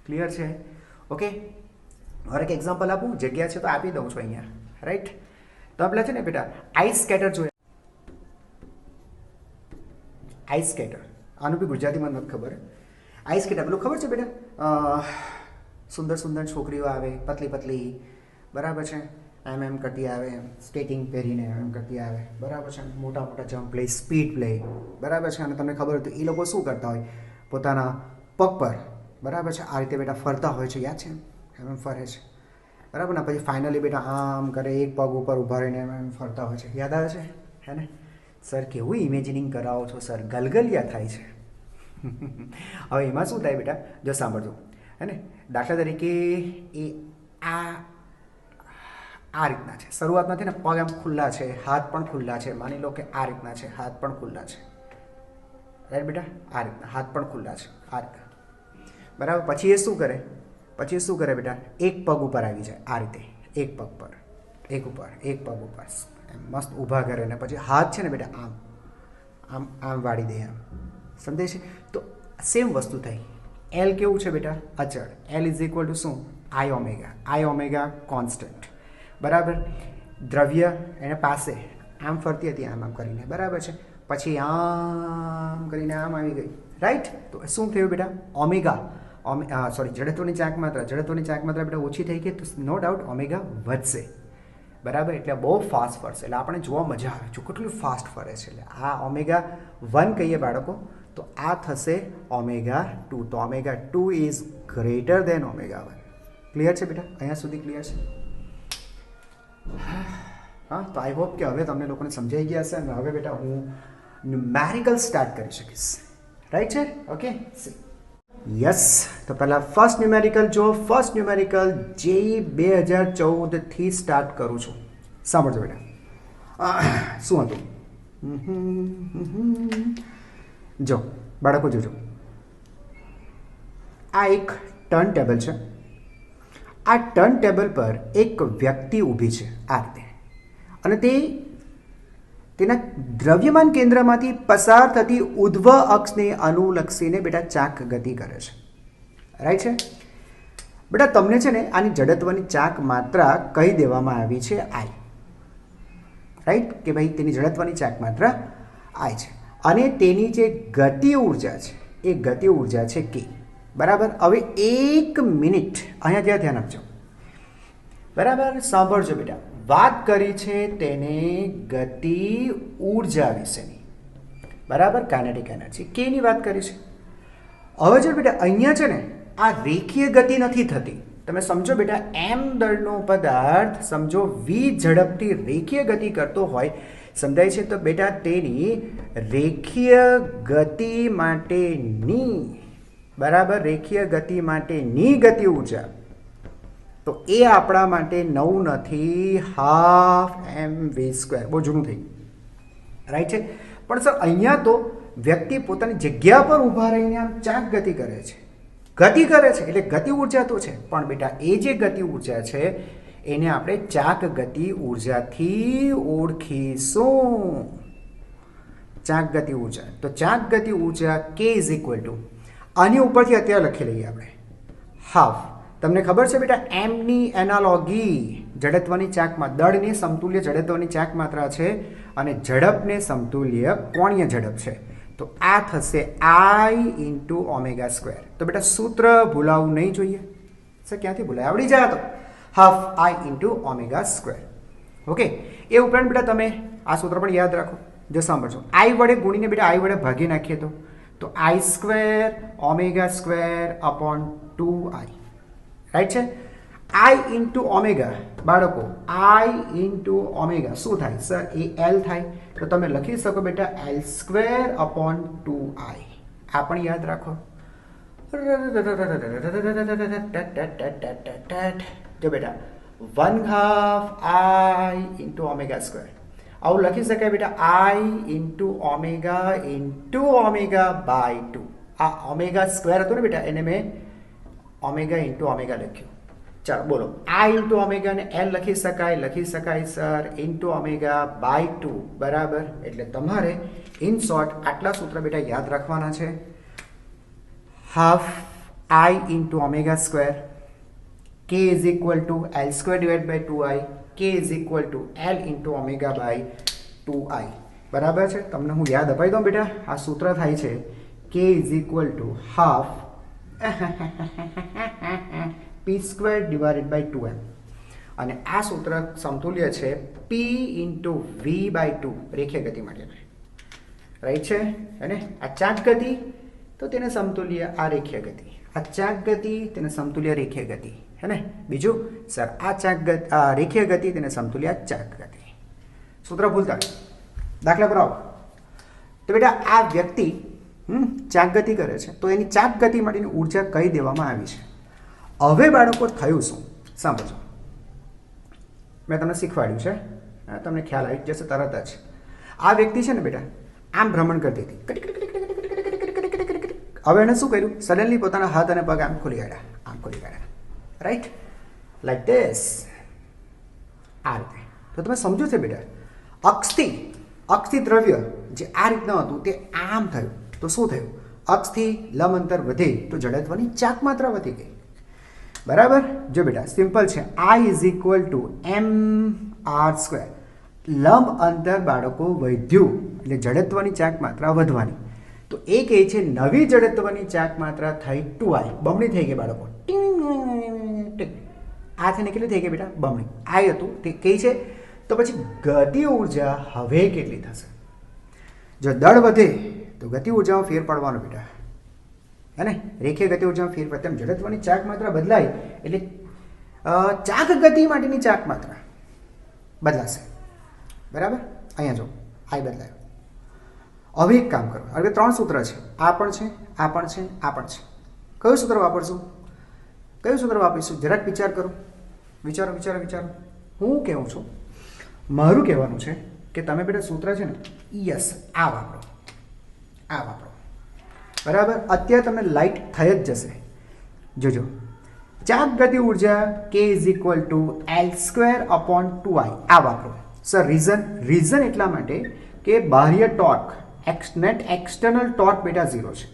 ક્લિયર છે? ઓકે, હવે એક એક્ઝામ્પલ આપું, જગ્યા છે તો આપી દઉં છું અહીંયા. રાઈટ? તો આપણે છે ને બેટા આઈસ સ્કેટર જોયા. આઈસ સ્કેટર, આનું બી ગુજરાતીમાં નથી ખબર. આઈસ સ્કેટર પેલું ખબર છે બેટા, સુંદર સુંદર છોકરીઓ આવે, પતલી પતલી, બરાબર છે, એમ કરતી આવે, સ્કેટિંગ પહેરીને એમ કરતી આવે, બરાબર છે, મોટા મોટા જમ્પ લે, સ્પીડ લે, બરાબર છે. અને તમને ખબર હોય તો એ લોકો શું કરતા હોય, પોતાના પગ પર, બરાબર છે, આ રીતે બેટા ફરતા હોય છે, યાદ છે? એમ ફરે છે, બરાબર ને. પછી ફાઇનલી બેટા આમ કરે, એક પગ ઉપર ઊભા રહીને એમ ફરતા હોય છે, યાદ આવે છે? હે ને સર? કેવું ઇમેજિનિંગ કરાવો છો સર, ગલગલિયા થાય છે. હવે એમાં શું થાય બેટા, જો સાંભળજો, હે ને. દાખલા તરીકે એ આ રીતના છે, શરૂઆતમાં છે ને પગ આમ ખુલ્લા છે, હાથ પણ ખુલ્લા છે, માની લો કે આ રીતના છે, હાથ પણ ખુલ્લા છે, રાઈટ બેટા? આ રીતના હાથ પણ ખુલ્લા છે, આ રીતના, બરાબર. પછી એ શું કરે, પછી શું કરે બેટા, એક પગ ઉપર આવી જાય, આ રીતે એક પગ પર, એક ઉપર, એક પગ ઉપર મસ્ત ઊભા કરે, ને પછી હાથ છે ને બેટા આમ આમ આમ વાળી દે, આમ. સમજે છે? તો સેમ વસ્તુ થઈ. એલ કેવું છે બેટા, અચળ. L = શું, I omega. I omega constant, બરાબર. દ્રવ્ય એને પાસે આમ ફરતી હતી, આમ આમ કરીને, બરાબર છે. પછી આમ કરીને આમ આવી ગઈ, રાઈટ? તો શું થયું બેટા, ઓમેગા, જડત્વની ચાક માત્રા, જડત્વની ચાક માત્રા બેટા ઓછી થઈ ગઈ, તો નો ડાઉટ ઓમેગા વધશે, બરાબર. એટલે બહુ ફાસ્ટ ફરશે, એટલે આપણે જોવા મજા આવે, જો કેટલું ફાસ્ટ ફરે છે. એટલે આ ω1 કહીએ બાળકો, તો આ થશે ω2. તો ω2 ઇઝ ગ્રેટર દેન ω1. ક્લિયર છે બેટા? અહીંયા સુધી ક્લિયર છે? હા, તો આઈ હોપ કે હવે તમને લોકોને સમજાઈ ગયા હશે, અને હવે બેટા હું ન્યુમેરિકલ સ્ટાર્ટ કરી શકીશ. રાઈટ છે? Okay, yes. તો પહેલાં ફર્સ્ટ ન્યુમેરિકલ જો, ફર્સ્ટ ન્યુમેરિકલ JEE 2014 સ્ટાર્ટ કરું છું. સાંભળજો બેટા, શું હતું? જો બાળકો જોજો, આ એક ટર્ન ટેબલ છે. આ ટર્ન ટેબલ પર એક વ્યક્તિ ઊભી છે આ રીતે, અને તે તેના દ્રવ્યમાન કેન્દ્રમાંથી પસાર થતી ઉધ્વ અક્ષને અનુલક્ષીને બેટા ચાક ગતિ કરે છે. રાઈટ છે બેટા? તમને છે ને આની જડત્વની ચાક માત્રા કહી દેવામાં આવી છે I. રાઈટ? કે ભાઈ તેની જડત્વની ચાક માત્રા I છે, અને તેની જે ગતિ ઉર્જા છે એ ગતિ ઉર્જા છે K, બરાબર. હવે 1 મિનિટ અહીંયા ત્યાં ધ્યાન આપજો, બરાબર. સાંભળજો બેટા, વાત કરી છે તેને ગતિ ઉર્જા વિશેની. બરાબર, કાઇનેટિક એનર્જી કેની વાત કરી છે. હવે જો બેટા અહીંયા છે ને આ રેખીય ગતિ નથી થતી. તમે સમજો બેટા એમ દળનો પદાર્થ સમજો વી ઝડપથી રેખીય ગતિ કરતો હોય, સમજાય છે? તો બેટા તેની રેખીય ગતિ માટેની, બરાબર, રેખીય ગતિ માટેની ગતિ ઊર્જા તો એ આપણા માટે નવું નથી, હાફ એમ વી સ્ક્વેર. બહુ જૂનું થઈ ગયું, રાઈટ છે. પણ સર અહીંયા તો વ્યક્તિ પોતાની જગ્યા પર ઊભા રહીને આમ ચાક ગતિ કરે છે, એટલે ગતિ ઉર્જા તો છે, પણ બેટા એ જે ગતિ ઉર્જા છે એને આપણે ચાક ગતિ ઉર્જાથી ઓળખીશું. ચાક ગતિ ઉર્જા, તો ચાક ગતિ ઉર્જા K ઇઝ ઇક્વલ ટુ, આની ઉપરથી અત્યારે લખી લઈએ આપણે, હાફ. તમને ખબર છે બેટા એમની એનાલોગી જડત્વની ચાકમાં, દળને સમતુલ્ય જડત્વની ચાક માત્રા છે અને ઝડપને સમતુલ્ય કોણીય ઝડપ છે. તો આ થશે I ઇન્ટુ ઓમેગા સ્ક્વેર. તો બેટા સૂત્ર ભૂલાવવું નહીં જોઈએ. સર ક્યાંથી ભૂલાય, આવડી જાય તો half I into omega square. Okay, એ ઉપરાંત બેટા તમે આ સૂત્ર પણ યાદ રાખો. જો સાંભળજો, I વડે ગુણીને બેટા I વડે ભાગી નાખીએ તો I square omega square upon 2I, right છે. I ઇન્ટુ ઓમેગા બાળકો, I ઇન્ટુ ઓમેગા શું થાય સર? એ L થાય. તો તમે લખી શકો બેટા L સ્ક્વેર અપોન 2I. આ પણ યાદ રાખો. જો બેટા 1/2 I ઇન્ટુ ઓમેગા સ્ક્વેર, આવું લખી શકાય બેટા I ઇન્ટુ ઓમેગા બાય 2. આ ઓમેગા સ્ક્વેર હતું ને બેટા, એને મેં ઓમેગા ઇન્ટુ ઓમેગા લખ્યું. ચાલો બોલો, I ઇન્ટુ ઓમેગા ને L લખી શકાય સર ઇન્ટુ ઓમેગા બાય 2, બરાબર. એટલે તમારે ઇન શોર્ટ આટલા સૂત્ર બેટા યાદ રાખવાના છે. Half I into omega square, K is equal to L square divide by 2I, K is equal to L into omega by 2I, બરાબર છે. તમને હું યાદ અપાઈ દઉં બેટા, આ સૂત્ર થાય છે K is equal to half P square divided by 2M, અને આ સૂત્ર સમતુલ્ય છે P ઇન્ટુ V બાય 2 રેખીય ગતિ માટે, રાઈટ છે. અને આ ચાક ગતિ તો તેને સમતુલ્ય આ રેખીય ગતિ, આ ચાક ગતિ તેને સમતુલ્ય રેખીય ગતિ, હે ને. બીજું સર આ ચાક ગતિ, આ રેખીય ગતિ તેને સમતુલ્ય ચાક ગતિ. સૂત્ર ભૂલતા દાખલા પર આવો તો બેટા આ વ્યક્તિ ચાક ગતિ કરે છે, તો એની ચાક ગતિ માટેની ઉર્જા કહી દેવામાં આવી છે. હવે બાળકો થયું શું સાંભળજો, મેં તમને શીખવાડ્યું છે, તમને ખ્યાલ આવી જશે તરત જ. આ વ્યક્તિ છે ને બેટા આમ ભ્રમણ કરતી હતી, હવે એને શું કર્યું, સડનલી પોતાના હાથ અને પગ આમ ખોલી કાઢ્યા, રાઈટ, લાઈક ધીસ, આ રીતે. તો તમે સમજો છો બેટા, અક્ષથી દ્રવ્ય જે આ રીતના હતું તે આમ થયું, તો શું થયું, અક્ષથી લંબ અંતર વધે તો જડત્વની ચાક માત્રા વધી ગઈ, બરાબર. જો બેટા સિમ્પલ છે, I is equal two mr square. લંબ અંતર બાળકો વધ્યું એટલે જડત્વની ચાક માત્રા વધવાની, તો એ કહે છે નવી જડત્વની ચાક માત્રા થઈ 2I, બમણી થઈ ગઈ બાળકો. આ થઈને કેટલી થઈ ગઈ બેટા, બમણી. I હતું તે કહે છે, તો પછી ગતિ ઉર્જા હવે કેટલી થશે? જો દળ વધે તો ગતિ ઉર્જામાં ફેર પડવાનો બેટા, હે ને. રેખીય ગતિ ઉર્જામાં ફેર પડે તેમ જડત્વની ચાક માત્રા બદલાય એટલે ચાક ગતિ માટેની ચાક માત્રા બદલાશે, બરાબર. અહીંયા જો I બદલાયો. હવે એક કામ કરો, હવે 3 સૂત્ર છે, આ પણ છે, આ પણ છે, આ પણ છે. કયું સૂત્ર વાપરશું, કયું સૂત્ર વાપરીશું? જરાક વિચાર કરો, વિચારો. હું કહું છું, મારું કહેવાનું છે કે તમે બેટા સૂત્ર છે ને, યસ, આ વાપરો, બરાબર. અત્યારે તમને લાઇટ થઈ જ જશે. જોજો, ચાક ગતિ ઉર્જા K is equal to L square upon 2I, આ વાપરો. સર રીઝન એટલા માટે કે બાહ્ય ટોર્ક, નેટ એક્સટર્નલ ટોર્ક બેટા 0 છે,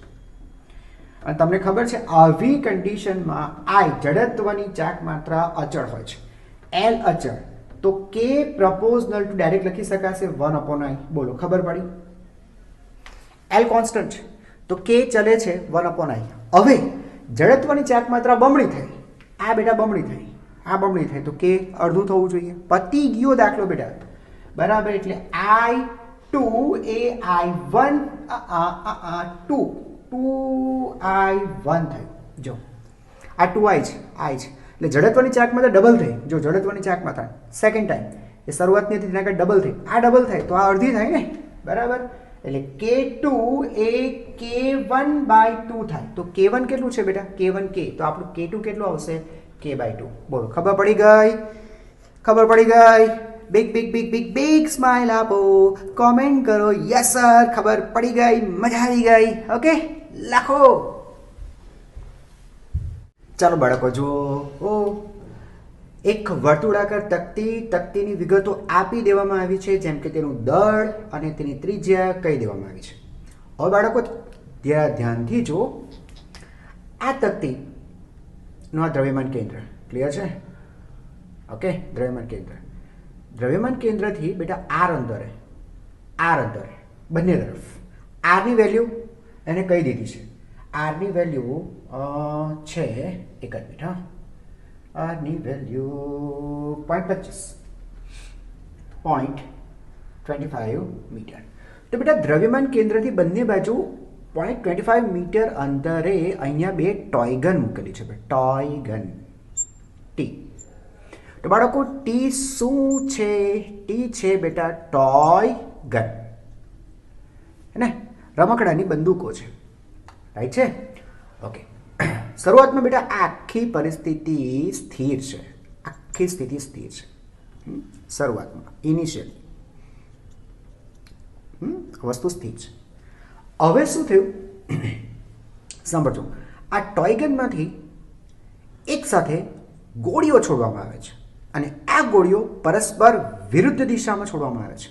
અને તમને ખબર છે આવી કન્ડિશનમાં I જડત્વની ચાક માત્રા અચળ હોય છે, L અચળ, તો K પ્રપોઝનલ ટુ ડાયરેક્ટ લખી શકાશે 1/I. બોલો, ખબર પડી? L કોન્સ્ટન્ટ છે તો K ચલે છે 1/I. હવે જડત્વની ચાક માત્રા બમણી થઈ, આ બેટા બમણી થઈ, આ બમણી થઈ, તો K અડધું થવું જોઈએ. પતી ગયો દાખલો બેટા, બરાબર. એટલે I 2ai1 2i1 થયું. જો આ 2i છે, i છે એટલે જડત્વની ચાકમાં તો ડબલ થઈ. જો જડત્વની ચાકમાં થાય સેકન્ડ ટાઈમ એ શરૂઆતની હતી તેના કરતાં ડબલ થઈ, આ ડબલ થાય તો આ અડધી થાય ને, બરાબર. એટલે k2 એ k1/2 થાય. તો k1 કેટલું છે બેટા? k1 k. તો આપણું k2 કેટલું આવશે? k/2. બોલો, ખબર પડી ગઈ? ખબર પડી ગઈ? Big big big big big smile આપો, કોમેન્ટ કરો યસ સર, ખબર પડી ગઈ, મજા આવી ગઈ. ઓકે, લખો. ચાલો બાળકો જુઓ, એક વર્તુળાકાર તકતીની વિગતો આપી દેવામાં આવી છે, જેમ કે તેનું દળ અને તેની ત્રિજ્યા કહી દેવામાં આવી છે. હવે બાળકો ધ્યાનથી જુઓ, આ તકતીનું આ દ્રવ્યમાન કેન્દ્ર ક્લિયર છે? ઓકે, દ્રવ્યમાન કેન્દ્ર, દ્રવ્યમાન કેન્દ્રથી બેટા આર અંતરે બંને તરફ આરની વેલ્યુ એને કહી દીધી છે. આરની વેલ્યુ છે એક જ મિનિટ, હા, આરની વેલ્યુ 0.25 મીટર. તો બેટા દ્રવ્યમાન કેન્દ્રથી બંને બાજુ 0.25 મીટર અંતરે અહીંયા બે ટોયગન મૂકેલી છે. ટોયગન ટી. તો બાળકો ટી શું છે? ટી છે બેટા ટોયગન, હે ને, રમકડાની બંદૂકો છે, રાઈટ છે? ઓકે, શરૂઆતમાં બેટા આખી પરિસ્થિતિ સ્થિર છે, આખી સ્થિતિ સ્થિર છે શરૂઆતમાં, ઇનિશિયલ વસ્તુ સ્થિર છે. હવે શું થયું સાંભળજો, આ ટોયગનમાંથી એક સાથે ગોળીઓ છોડવામાં આવે છે અને આ ગોળીઓ પરસ્પર વિરુદ્ધ દિશામાં છોડવામાં આવે છે,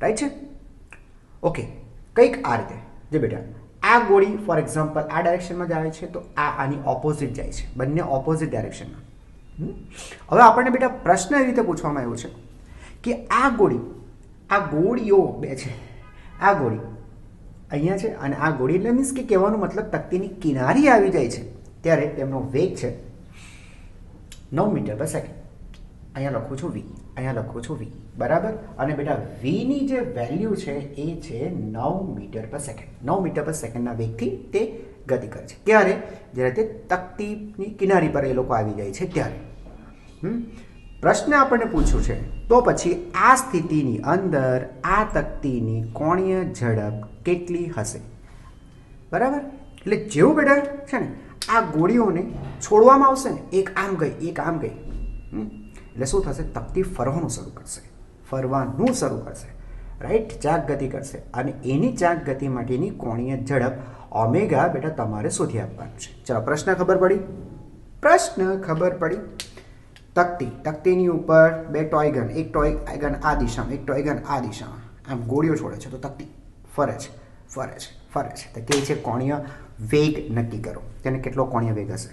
રાઈટ છે? ઓકે, કંઈક આ રીતે. જે બેટા આ ગોળી ફોર એક્ઝામ્પલ આ ડાયરેક્શનમાં જાય છે તો આ આની ઓપોઝિટ જાય છે, બંને ઓપોઝિટ ડાયરેક્શનમાં. હવે આપણને બેટા પ્રશ્ન એવી રીતે પૂછવામાં આવ્યો છે કે આ ગોળીઓ બે છે, આ ગોળી અહીંયા છે અને આ ગોળી, એટલે મીન્સ કે કહેવાનો મતલબ તકતીની કિનારી આવી જાય છે ત્યારે તેમનો વેગ છે 9 મીટર પર સેકન્ડ. અહીંયા લખું છું v, અહીંયા લખું છું v, બરાબર. અને બેટા vની જે વેલ્યુ છે એ છે 9 મીટર પર સેકન્ડ. 9 મીટર પર સેકન્ડના વેગથી તે ગતિ કરે છે. ત્યારે જ્યારે તે તકતીની કિનારી પર એ લોકો આવી જાય છે ત્યારે પ્રશ્ન આપણને પૂછ્યું છે, તો પછી આ સ્થિતિની અંદર આ તકતીની કોણીય ઝડપ કેટલી હશે? બરાબર. એટલે જેવું બેટા છે ને આ ગોળીઓને છોડવામાં આવશે ને, એક આમ ગઈ એક આમ ગઈ, એટલે શું થશે? તકતી ફરવાનું શરૂ કરશે, રાઈટ? ચાક ગતિ કરશે અને એની ચાક ગતિ માટેની કોણીય ઝડપ ઓમેગા બેટા તમારે શોધી આપવાનું છે. ચલો, પ્રશ્ન ખબર પડી? તકતીની ઉપર બે ટોયગન, એક ટોયગન આ દિશામાં, એક ટોયગન આ દિશામાં, આમ ગોળીઓ છોડે છે તો તકતી ફરે છે. તો કે છે કોણીય વેગ નક્કી કરો, તેને કેટલો કોણીય વેગ હશે?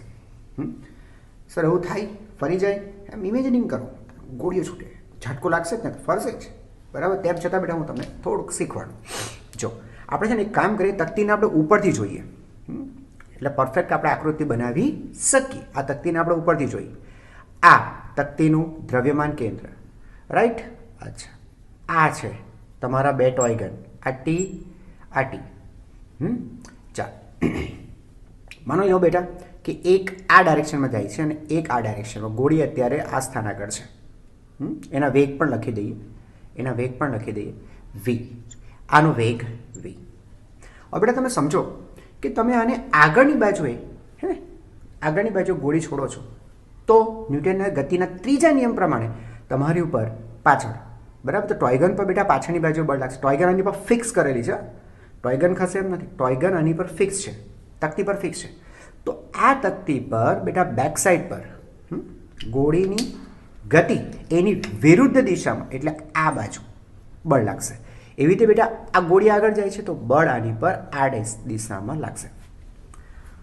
સર એવું થાય, ફરી જાય, એમ ઇમેજિનિંગ કરો, ગોળીઓ છૂટે, ઝટકો લાગશે જ ને તો ફરશે જ, બરાબર. તેમ છતાં બેટા હું તમને થોડુંક શીખવાડું. જો આપણે છે ને એક કામ કરીએ, તકતીને આપણે ઉપરથી જોઈએ એટલે પરફેક્ટ આપણે આકૃતિ બનાવી શકીએ. આ તકતીને આપણે ઉપરથી જોઈએ. આ તકતીનું દ્રવ્યમાન કેન્દ્ર, રાઈટ? અચ્છા, આ છે તમારા બે ટોયગન, આ ટી. ચાલ, માનો લો બેટા કે એક આ ડાયરેક્શનમાં જાય છે અને એક આ ડાયરેક્શનમાં. ગોળી અત્યારે આ સ્થાન આગળ છે, એના વેગ પણ લખી દઈએ, v. આનો વેગ v. હવે બેટા તમે સમજો કે તમે આને આગળની બાજુએ, હે ને, આગળની બાજુ ગોળી છોડો છો તો ન્યૂટનના ગતિના ત્રીજા નિયમ પ્રમાણે તમારી ઉપર પાછળ, બરાબર, તો ટોયગન પર બેટા પાછળની બાજુ બળ લાગશે. ટોયગન આની પર ફિક્સ કરેલી છે, ટોયગન ખસે એમ નથી, ટોયગન આની પર ફિક્સ છે, તકતી પર ફિક્સ છે. તો આ તકતી પર બેટા બેક સાઈડ પર ગોળીની ગતિ એની વિરુદ્ધ દિશામાં એટલે આ બાજુ બળ લાગશે. એવી રીતે બેટા આ ગોળી આગળ જાય છે તો બળ આની પર આ દિશામાં લાગશે.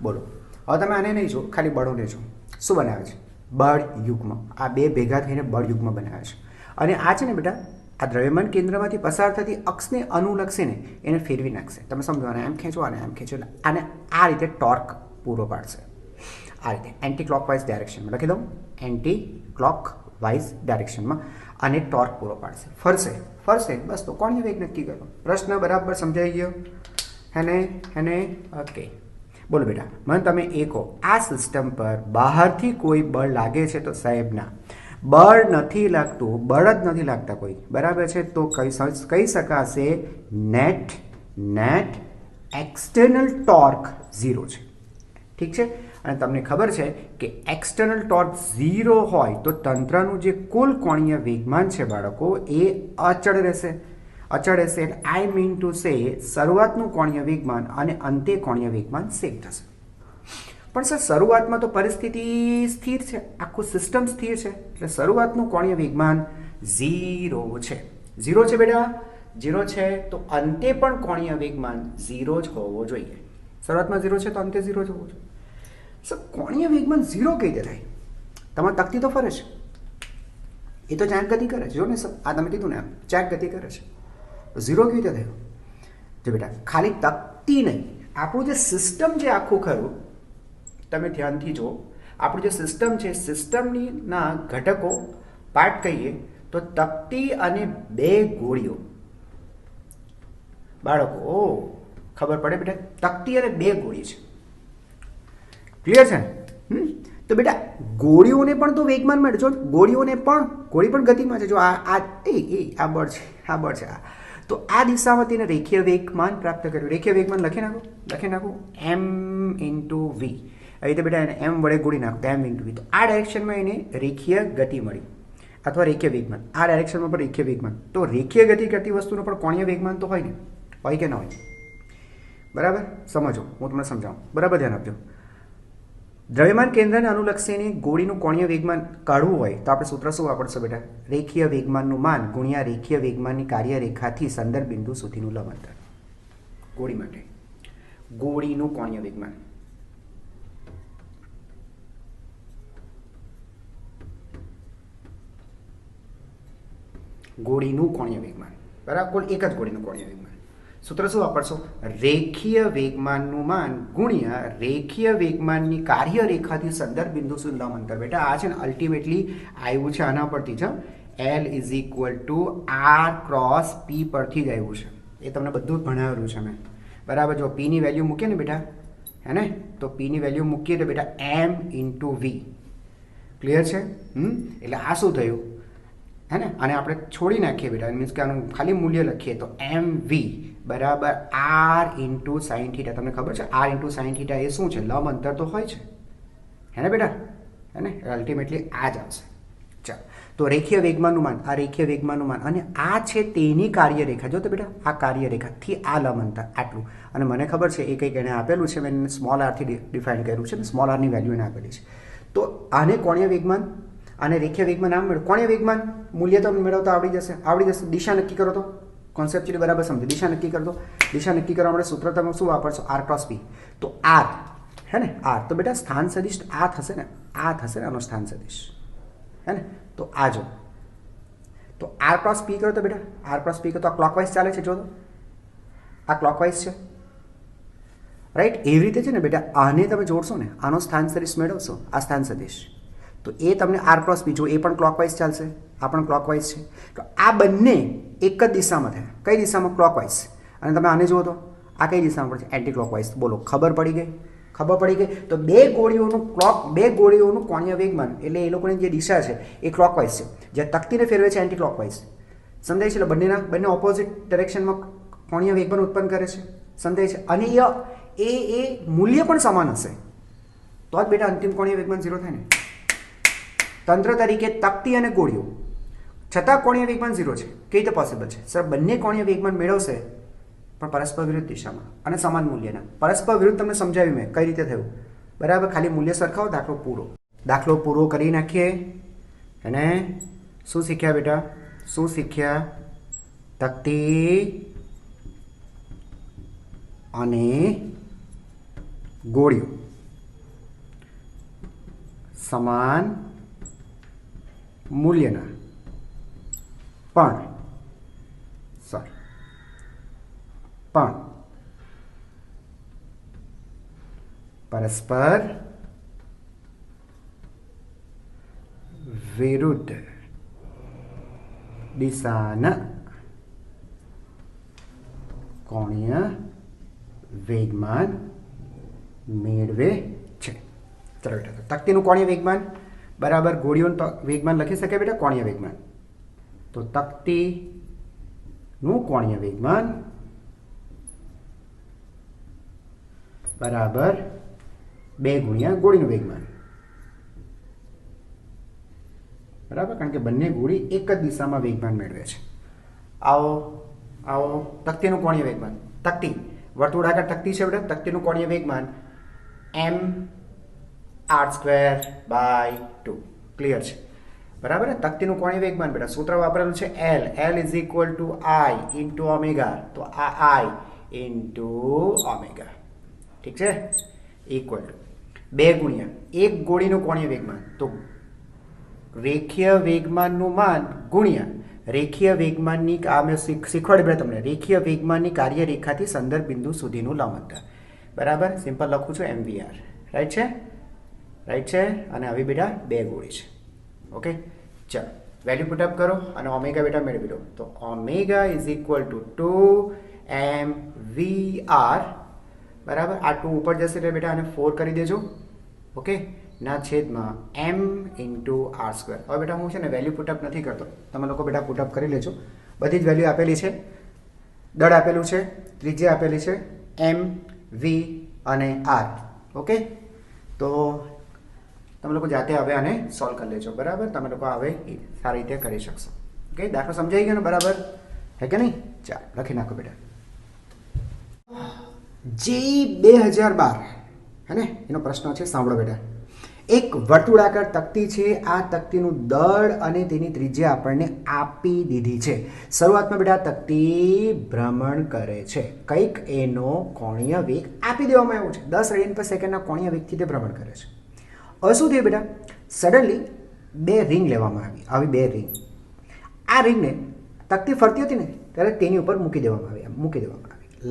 બોલો, હવે તમે આને નહીં જો, ખાલી બળોને જો. શું બનાવે છે? બળ યુગ્મ. આ બે ભેગા થઈને બળ યુગ્મ બનાવે છે. અને આ છે ને બેટા આ દ્રવ્યમાન કેન્દ્રમાંથી પસાર થતી અક્ષને અનુલક્ષીને એને ફેરવી નાખશે. તમે સમજો, આને આમ ખેંચો, આને આમ ખેંચો, આને આ રીતે ટોર્ક પૂરો પાડશે. આ રીતે એન્ટી ક્લોકવાઇઝ ડાયરેક્શનમાં લખી દઉં, એન્ટી ક્લોકવાઇઝ ડાયરેક્શનમાં અને ટોર્ક પૂરો પાડશે, ફરશે બસ. તો કોણીય વેગ નક્કી કરો. પ્રશ્ન બરાબર સમજાઈ ગયો? હેને ઓકે. બોલો બેટા, મને તમે એ કહો, આ સિસ્ટમ પર બહારથી કોઈ બળ લાગે છે? તો સાહેબ ના, બળ નથી લાગતું, બળ જ નથી લાગતા કોઈ, બરાબર છે. તો કહી શકાશે નેટ એક્સટર્નલ ટોર્ક 0 છે. ઠીક છે. અને તમને ખબર છે કે એક્સટર્નલ ટોર્ક 0 હોય તો તંત્રનું જે કુલ કોણીય વેગમાન છે બાળકો, એ અચળ રહેશે. એટલે આઈ મીન ટુ સે શરૂઆતનું કોણીય વેગમાન અને અંતે કોણીય વેગમાન સેમ થશે. પણ સર શરૂઆતમાં તો પરિસ્થિતિ સ્થિર છે, આખું સિસ્ટમ સ્થિર છે, એટલે શરૂઆતનું કોણીય વેગમાન 0 છે. 0 છે બેટા, 0 છે. તો અંતે પણ કોણીય વેગમાન 0 જ હોવો જોઈએ. શરૂઆતમાં 0 છે તો અંતે 0 જ હોવો જોઈએ. સર કોણીય વેગમાન 0 કઈ રીતે થાય? તમારે તકતી તો ફરે છે, એ તો ચાંક ગતિ કરે છે. જો ને સર, આ તમે કીધું ને, ચાંક ગતિ કરે છે. 0 કેવી રીતે થયું? જો બેટા, ખાલી તકતી નહીં, આપણું જે સિસ્ટમ જે આખું ખરું, તમે ધ્યાનથી જુઓ, આપણું જે સિસ્ટમ છે, સિસ્ટમની ના ઘટકો પાર્ટ કહીએ તો તકતી અને 2 ગોળીઓ. બાળકો ખબર પડે બેટા, તકતી અને 2 ગોળી છે. ક્લિયર છે? તો બેટા ગોળીઓને પણ તો વેગમાન મળે. જો ગોળી પણ ગતિમાં છે. જો આ બળ છે, આ બળ છે. તો આ દિશામાં તેને રેખીય વેગમાન પ્રાપ્ત કર્યું. રેખીય વેગમાન લખી નાખો m ઇન્ટુ v. આવી રીતે બેટા એને m વડે ગુણી નાખો તો m ઇન્ટુ v. તો આ ડાયરેક્શનમાં એને રેખીય ગતિ મળી અથવા રેખીય વેગમાન. આ ડાયરેક્શનમાં પણ રેખીય વેગમાન. તો રેખીય ગતિ કરતી વસ્તુનો પણ કોણીય વેગમાન તો હોય ને, હોય કે ન હોય? બરાબર સમજો, હું તમને સમજાવું. બરાબર ધ્યાન આપજો. દ્રવ્યમાન કેન્દ્રને અનુલક્ષીને ગોળીનું કોણીય વેગમાન કાઢવું હોય તો આપણે સૂત્ર શું વાપરશું બેટા? રેખીય વેગમાનનું માન ગુણ્યા રેખીય વેગમાનની કાર્યરેખાથી સંદર્ભ બિંદુ સુધીનું લંબ અંતર. ગોળી માટે ગોળીનું કોણીય વેગમાન. ગોળીનું કોણીય વેગમાન બરાબર, કુલ એક જ ગોળીનું કોણીય વેગમાન. સૂત્ર શું વાપરશો? રેખીય વેગમાનનું માન ગુણ્યા રેખીય વેગમાનની કાર્યરેખાથી સંદર્ભ બિંદુ સુધી લંબ અંતર. બેટા આ છે ને અલ્ટિમેટલી આવ્યું છે આના પરથી જ, L = R × P પરથી જ આવ્યું છે. એ તમને બધું જ ભણાવેલું છે મેં. બરાબર. જો P ની વેલ્યુ મૂકીએ ને બેટા, હે ને, તો P ની વેલ્યુ મૂકીએ તો બેટા m ઇન્ટુ v. ક્લિયર છે? એટલે આ શું થયું, હે ને, અને આપણે છોડી નાખીએ બેટા, મીન્સ કે આનું ખાલી મૂલ્ય લખીએ તો mv બરાબર r ઇન્ટુ સાઇન થીટા. તમને ખબર છે r ઇન્ટુ સાઇન થીટા એ શું છે? લંબ અંતર તો હોય છે, હે ને બેટા, હે ને. અલ્ટિમેટલી આ જ આવશે. ચાલો, તો રેખીય વેગમાનનું માન, આ રેખીય વેગમાનનું માન, અને આ છે તેની કાર્યરેખા. જો તો બેટા આ કાર્યરેખાથી આ લંબ અંતર આટલું. અને મને ખબર છે એ કંઈક એને આપેલું છે, મેં સ્મોલ આરથી ડિફાઇન કર્યું છે, સ્મોલ આરની વેલ્યુ એને આપેલી છે. તો આને કોણીય વેગમાન અને રેખીય વેગમાન નામ મેળવો. કોણીય વેગમાન મૂલ્ય તો મેળવતા આવડી જશે. દિશા નક્કી કરો તો કોન્સેપ્ચ્યુઅલી બરાબર સમજો. દિશા નક્કી કરો તો, દિશા નક્કી કરવા માટે સૂત્ર તમે શું વાપરશો? R × P. તો R, હે ને, R તો બેટા સ્થાન સદિશ આ થશે ને, આ થશે ને આનો સ્થાન સદિશ, હે ને. તો આ જો, તો R × P કરો તો બેટા R × P કરો તો આ ક્લોકવાઇઝ ચાલે છે. જો તો આ ક્લોકવાઇઝ છે, રાઈટ. એવી રીતે છે ને બેટા આને તમે જોડશો ને, આનો સ્થાન સદિશ મેળવશો, આ સ્થાન સદિશ, તો એ તમને R × P, જો એ પણ ક્લોકવાઇઝ ચાલશે, આ પણ ક્લોકવાઇઝ છે. તો આ બંને એક જ દિશામાં થાય. કઈ દિશામાં? ક્લોકવાઇઝ. અને તમે આને જુઓ તો આ કઈ દિશામાં પડશે? Anti clockwise. બોલો, ખબર પડી ગઈ? તો બે ગોળીઓનું કોણીય વેગમાન એટલે એ લોકોની જે દિશા છે એ ક્લોકવાઇઝ છે, જે તકતીને ફેરવે છે એન્ટી ક્લોકવાઇઝ. સમજાય છે? એટલે બંને ઓપોઝિટ ડાયરેક્શનમાં કોણીય વેગમાન ઉત્પન્ન કરે છે. સમજાય છે? અને એ મૂલ્ય પણ સમાન હશે તો જ બેટા અંતિમ કોણીય વેગમાન 0 થાય ને. તંત્ર તરીકે તકતી અને ગોળીઓ છતાં કોણીય વેગમાન 0 છે. કઈ રીતે પોસિબલ છે? સર બંને કોણીય વેગમાન મેળવશે પણ પરસ્પર વિરુદ્ધ દિશામાં અને સમાન મૂલ્યના. પરસ્પર વિરુદ્ધ તમને સમજાવ્યું મેં કઈ રીતે થયું, બરાબર. ખાલી મૂલ્ય સરખાવો, દાખલો પૂરો કરી નાખીએ. અને શું શીખ્યા બેટા? શું શીખ્યા? તકતી અને ગોળીઓ સમાન મૂલ્યના પણ પરસ્પર વિરુદ્ધ દિશાના કોણીય વેગમાન મેળવે છે. ચલો બેટા, તકતીનું કોણીય વેગમાન બરાબર ગોળીઓનું વેગમાન લખી શકે બેટા, કોણીય વેગમાન. તો તકતીનું કોણીય વેગમાન બરાબર 2 ગુણ્યા ગોળીનું વેગમાન. બરાબર, કારણ કે બંને ગોળી એક જ દિશામાં વેગમાન મેળવે છે. આવો તકતીનું કોણીય વેગમાન. તકતી વર્તુળાકાર તકતી છે બેટા, તકતીનું કોણીય વેગમાન mr²/2. ક્લિયર છે? બરાબર. તકતીનું કોણીય વેગમાન બેટા સૂત્ર વાપરેલું છે L is equal two I into omega. તો આ I ઇન્ટુ ઓમેગા, ઠીક છે, ઇક્વલ ટુ 2 ગુણ્યા એક ગોળીનું કોણીય વેગમાન. તો રેખીય વેગમાનનું માન ગુણ્યા રેખીય વેગમાનની મેં શીખવાડ્યું બેટા તમને, રેખીય વેગમાનની કાર્યરેખાથી સંદર્ભ બિંદુ સુધીનું લંબ અંતર. બરાબર, સિમ્પલ લખું છું mvr. રાઈટ છે? રાઈટ છે. અને આવી બેટા 2 ગોળી છે. ઓકે, ચાલો વેલ્યુ પુટઅપ કરો અને ઓમેગા બેટા મેળવી લો. તો omega is equal two 2mvr. બરાબર, આ 2 ઉપર જશે એટલે બેટા આને 4 કરી દેજો. ઓકે, ના છેદમાં m ઇન્ટુ r². હવે બેટા હું છે ને વેલ્યુ પુટઅપ નથી કરતો, તમે લોકો બેટા પુટઅપ કરી લેજો. બધી જ વેલ્યુ આપેલી છે, દળ આપેલું છે, ત્રિજ્યા આપેલી છે m, v અને r. ઓકે, તો તમે લોકો જાતે હવે આને સોલ્વ કરી લેજો. બરાબર, તમે લોકો હવે સારી રીતે કરી શકશો. ઓકે, દાખલો સમજાઈ ગયો ને? બરાબર હે કે નહીં? ચાલો લખી નાખો બેટા. JEE 2012 હે ને, એનો પ્રશ્ન છે, સાંભળો બેટા. એક વર્તુળાકાર તકતી છે. આ તકતીનું દળ અને તેની ત્રિજ્યા આપણને આપી દીધી છે. શરૂઆતમાં બેટા તકતી ભ્રમણ કરે છે. કંઈક એનો કોણીય વેગ આપી દેવામાં આવ્યો છે. 10 રેડિયન/સેકન્ડના કોણીય વેગથી તે ભ્રમણ કરે છે. હવે શું થયું બેટા? સડનલી 2 રિંગ લેવામાં આવી. આવી 2 રિંગ, આ રિંગને તકતી ફરતી હતી ને ત્યારે તેની ઉપર મૂકી દેવામાં આવી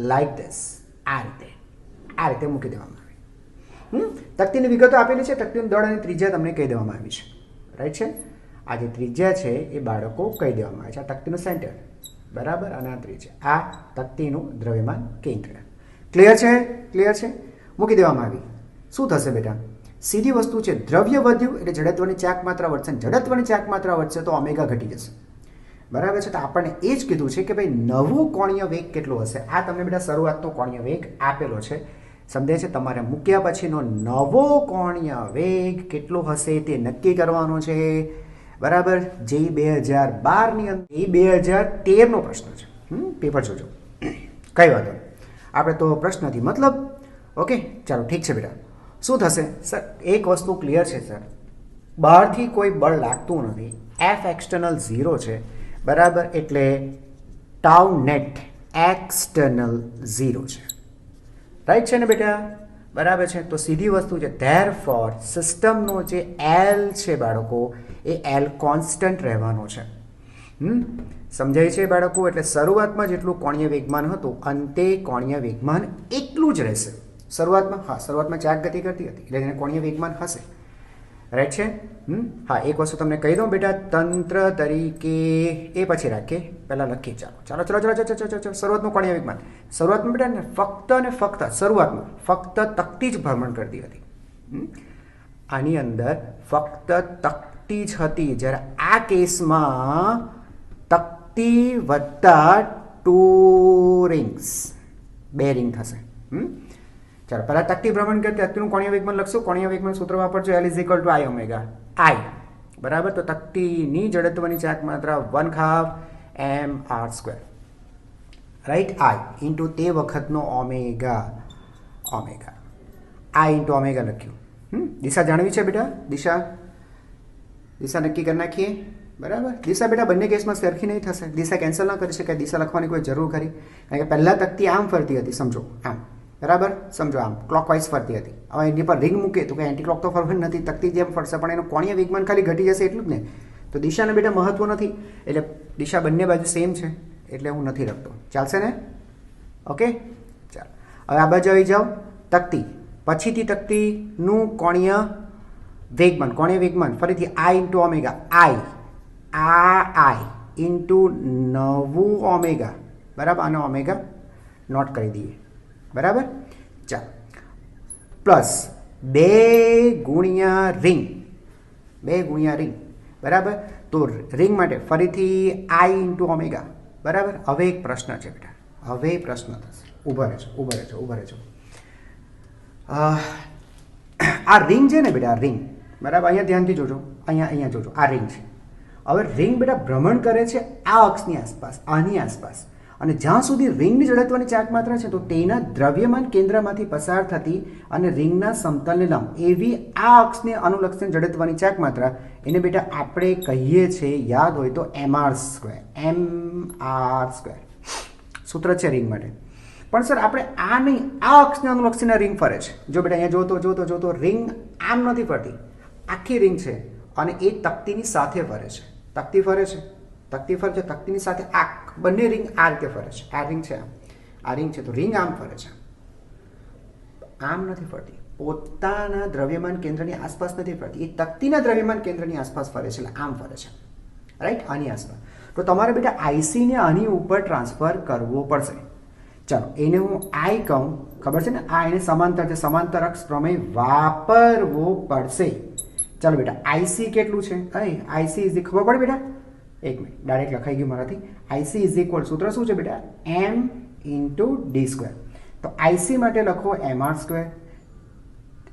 લાઈક ધીસ. આ રીતે મૂકી દેવામાં આવી. તકતીની વિગતો આપેલી છે. તકતીનું દળ અને ત્રિજ્યા તમને કહી દેવામાં આવી છે. રાઈટ છે? આ જે ત્રિજ્યા છે એ બાળકો કહી દેવામાં આવે છે. આ તકતીનું સેન્ટર, બરાબર, અને આ ત્રિજ્યા, આ તકતીનું દ્રવ્યમાન કેન્દ્ર. ક્લિયર છે? ક્લિયર છે? મૂકી દેવામાં આવી. શું થશે બેટા? સીધી વસ્તુ છે, દ્રવ્ય વધ્યું એટલે ઝડત્વની ચાક માત્રા વધશે, ઝડત્વની ચાક માત્રા વધશે તો ઓમેગા ઘટી જશે. બરાબર છે? તો આપણને એ જ કીધું છે કે ભાઈ નવો કોણીય વેગ કેટલો હશે. આ તમને બેટા શરૂઆતનો કોણીય વેગ આપેલો છે, સમજે છે? તમારે મૂક્યા પછીનો નવો કોણીય વેગ કેટલો હશે તે નક્કી કરવાનો છે. બરાબર, JEE 2012ની અંદર JEE 2013નો પ્રશ્ન છે. પેપર જોજો, કઈ વાંધો નહીં, આપણે તો પ્રશ્નથી મતલબ. ઓકે, ચાલો ઠીક છે બેટા. શું થશે સર? એક વસ્તુ ક્લિયર છે સર, બહારથી કોઈ બળ લાગતું નથી, F એક્સટર્નલ 0 છે. બરાબર, એટલે ટાઉ નેટ એક્સટર્નલ 0 છે. રાઈટ છે ને બેટા? બરાબર છે? તો સીધી વસ્તુ છે. ધેરફોર સિસ્ટમનો જે L છે બાળકો, એ L કોન્સ્ટન્ટ રહેવાનો છે. સમજાય છે બાળકો? એટલે શરૂઆતમાં જેટલું કોણીય વેગમાન હતું, અંતે કોણીય વેગમાન એટલું જ રહેશે. શરૂઆતમાં, હા, શરૂઆતમાં ચાક ગતિ કરતી હતી એટલે એને કોણીય વેગમાન હશે. રાઈટ છે? હા, એક વસ્તુ તમને કહી દઉં બેટા, તંત્ર તરીકે એ પછી રાખીએ, પહેલાં લખીએ. ચાલો શરૂઆતનું કોણીય વેગમાન. શરૂઆતમાં બેટા ને ફક્ત શરૂઆતમાં ફક્ત તકતી જ ભ્રમણ કરતી હતી. આની અંદર ફક્ત તકતી જ હતી. જ્યારે આ કેસમાં તકતી વત્તા 2 રિંગ્સ, 2 રિંગ થશે. ચાલો પહેલાં તકતી ભ્રમણ કરતી તકતીનું કોણીય વેગમાન લખશું. કોણીય વેગમાન સૂત્ર વાપરજો, L is equal two I omega. I, બરાબર, તો તકતીની જડત્વની ચાક માત્રા 1/2 mr². રાઈટ? I ઇન્ટુ તે વખતનો ઓમેગા. I ઇન્ટુ ઓમેગા લખ્યું. દિશા જાણવી છે બેટા? દિશા નક્કી કરી નાખીએ. બરાબર, દિશા બેટા બંને કેસમાં સરખી નહીં થશે. દિશા કેન્સલ ન કરી શકાય. દિશા લખવાની કોઈ જરૂર ખરી? કારણ કે પહેલાં તકતી આમ ફરતી હતી, સમજો આમ. બરાબર, સમજો આમ ક્લોકવાઇઝ ફરતી હતી. હવે એની પર રિંગ મૂકે તો કે એન્ટી ક્લોક તો ફરવાની નથી, તકતી જેમ ફરશે, પણ એનું કોણીય વેગમાન ખાલી ઘટી જશે એટલું જ ને. તો દિશાને બેટા મહત્વ નથી, એટલે દિશા બંને બાજુ સેમ છે એટલે હું નથી લખતો. ચાલશે ને? ઓકે, ચાલો હવે આ બાજુ આવી જાઓ. તકતી પછીથી તકતીનું કોણીય વેગમાન ફરીથી I into omega. I into નવું ઓમેગા, બરાબર, આને ઓમેગા નોટ કરી દઈએ, બરાબર. ચાલો, પ્લસ 2 ગુણ્યા રિંગ, 2 ગુણ્યા રિંગ, બરાબર. તો રિંગ માટે ફરીથી આઈ ઇન્ટુ ઓમેગા, બરાબર. હવે એક પ્રશ્ન છે બેટા, હવે પ્રશ્ન થશે, ઊભા રહેજો. આ રિંગ છે ને બેટા, રિંગ, બરાબર. અહીંયા ધ્યાનથી જોજો, અહીંયા જોજો, આ રિંગ છે. હવે રિંગ બેટા ભ્રમણ કરે છે આ અક્ષની આસપાસ, આની આસપાસ, અને જ્યાં સુધી રિંગની જડત્વની ચાક માત્રા છે તો તેના દ્રવ્યમાન કેન્દ્રમાંથી પસાર થતી અને રિંગના સમતલને લંબ એવી આ અક્ષને અનુલક્ષીને જડત્વની ચાક માત્રા, એને બેટા આપણે કહીએ છીએ, યાદ હોય તો mr², mr². સૂત્ર છે રિંગ માટે. પણ સર આપણે આ નહીં, આ અક્ષને અનુલક્ષીને રિંગ ફરે છે. જો બેટા અહીંયા જોતો રિંગ આમ નથી ફરતી, આખી રિંગ છે અને એ તકતીની સાથે ફરે છે. તકતી ફરે છે, તકતીની સાથે આ બંને રિંગ આ રીતે ફરે છે. આ રિંગ છે, આ રિંગ છે, તો રિંગ આમ ફરે છે, આમ નથી ફરતી, પોતાના દ્રવ્યમાન કેન્દ્રની આસપાસ નથી ફરતી, એ તકતીના દ્રવ્યમાન કેન્દ્રની આસપાસ ફરે છે, એટલે આમ ફરે છે, રાઈટ, આની આસપાસ. તો તમારે બેટા આઈસીને આની ઉપર ટ્રાન્સફર કરવો પડશે. ચાલો, એને હું આઈ કહું, ખબર છે ને, આ એને સમાંતર છે, સમાંતર અક્ષ પ્રમેય વાપરવો પડશે. ચાલો બેટા, આઈસી કેટલું છે? આઈસી ઇઝ ખબર પડે બેટા? એક મિનિટ, ડાયરેક્ટ લખાઈ ગયું મારાથી. આઈસી ઇઝ ઇક્વલ, સૂત્ર શું છે બેટા? એમ ઇન્ટુ d². તો આઈસી માટે લખો mr².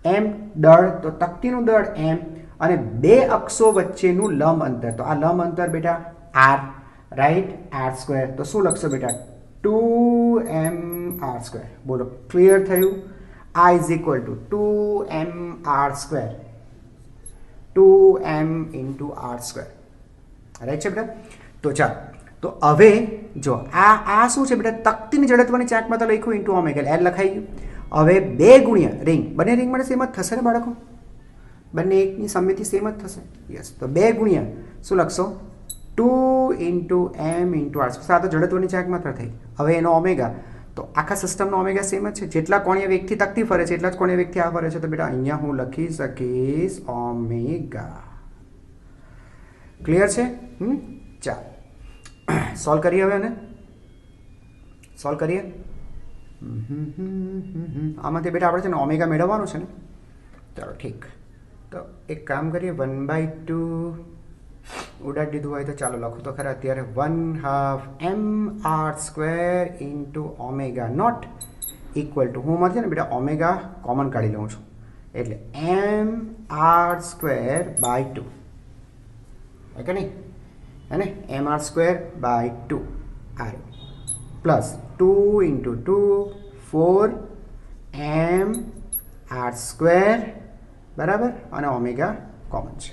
એમ દળ, તો તકતીનું દળ એમ, અને બે અક્ષો વચ્ચેનું લંબ અંતર, તો આ લંબ અંતર બેટા r, રાઈટ, r². તો શું લખશો બેટા? 2mr². બોલો, ક્લિયર થયું? આ is equal two 2mr², 2m into r², right છે બેટા? તો ચાલો, તો હવે જો આ શું છે બેટા? તકતીની જડત્વની ચાક માત્રા લખ્યું ઇન્ટુ ઓમેગા, એલ લખાઈ ગયું. હવે 2 ગુણ્યા રિંગ, બંને રિંગ માટે સેમ જ થશે ને બાળકો? બંને એકની સમમિતિ સેમ જ થશે, યસ. તો 2 ગુણ્યા શું લખશો? 2 ઇન્ટુ એમ ઇન્ટુ r². આ તો જડત્વની ચાક માત્રા થઈ. હવે એનો ઓમેગા, તો આખા સિસ્ટમનો ઓમેગા સેમ જ છે. જેટલા કોણીય વેગથી તકતી ફરે છે એટલા જ કોણીય વેગથી આ ફરે છે. તો બેટા અહીંયા હું લખી શકીશ ઓમેગા. ક્લિયર છે? ચાલો, સોલ્વ કરીએ. હવે આને સોલ્વ કરીએ. આમાંથી બેટા આપણે છે ને ઓમેગા મેળવવાનું છે ને. ચાલો ઠીક, તો એક કામ કરીએ, 1/2 ઉડાડી દીધું હોય તો ચાલો લખું તો ખરા અત્યારે. 1/2 mr² into omega naught equal to, હું મારે છે ને બેટા ઓમેગા કોમન કાઢી લઉં છું, એટલે mr²/2, કે નહીં? હે ને, mr²/2 આ પ્લસ 2 ઇન્ટુ 2 4mr², બરાબર, અને ઓમેગા કોમન છે.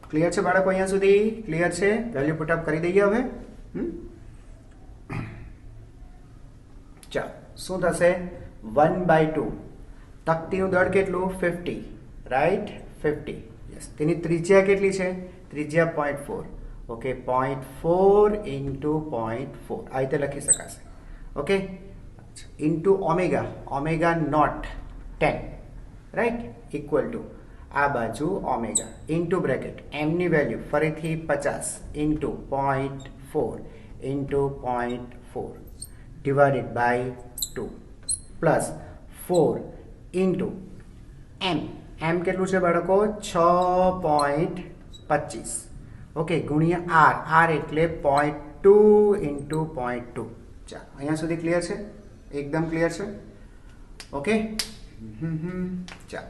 ક્લિયર છે બાળકો? અહીંયા સુધી ક્લિયર છે? વેલ્યુ પુટઅપ કરી દઈએ હવે. ચાલો, શું થશે? 1/2, તકતીનું દળ કેટલું? 50, રાઈટ, 50, યસ. તેની ત્રિજ્યા કેટલી છે? ત્રિજ્યા 0.4, ઓકે, 0.4 ઇન્ટુ 0.4 આ રીતે લખી શકાશે, okay. Into omega, omega not 10, right, equal to આ બાજુ ઓમેગા ઇન્ટુ બ્રેકેટ એમની વેલ્યુ ફરીથી 50 into 0.4 into 0.4 divided by 2 plus 4 into M, M કેટલું છે બાળકો? 6.25, ઓકે, ગુણ્યા આર, આર એટલે 0.2 ઇન્ટુ 0.2. ચાલો, અહીંયા સુધી ક્લિયર છે? એકદમ ક્લિયર છે, ઓકે. ચાલો,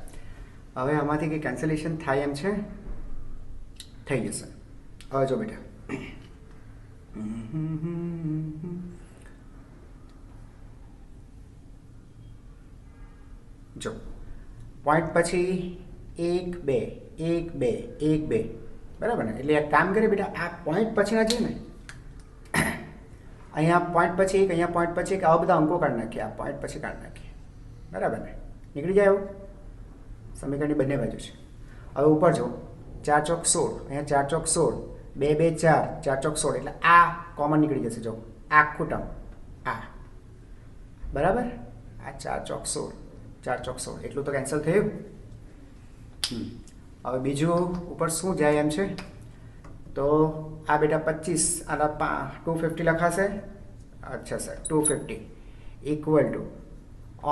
હવે આમાંથી કંઈ કેન્સલેશન થાય એમ છે? થઈ જશે. હવે જો બેટા, જો પોઈન્ટ પછી 1 2 1 2 1 2, બરાબર ને? એટલે એક કામ કરીએ બેટા, આ પોઈન્ટ પછીના છે ને, અહીંયા પોઈન્ટ પછી 1, અહીંયા પોઈન્ટ પછી 1, આવા બધા અંકો કાઢી નાખીએ. આ પોઈન્ટ પછી કાઢી નાખીએ, બરાબર ને? નીકળી જાય એવું. સમીકરણની બંને બાજુ છે. હવે ઉપર જો, 4 ચોક 16, અહીંયા 4 ચોક 16, 2 2 4, 4 ચોક 16, એટલે આ કોમન નીકળી જશે. જો આખું ટર્મ આ, બરાબર, આ 4 ચોક 16, 4 ચોક 16, એટલું તો કેન્સલ થયું. હવે બીજું ઉપર શું જાય એમ છે? તો આ બેટા 25 આના 250 લખાશે. અચ્છા sir 250 equal to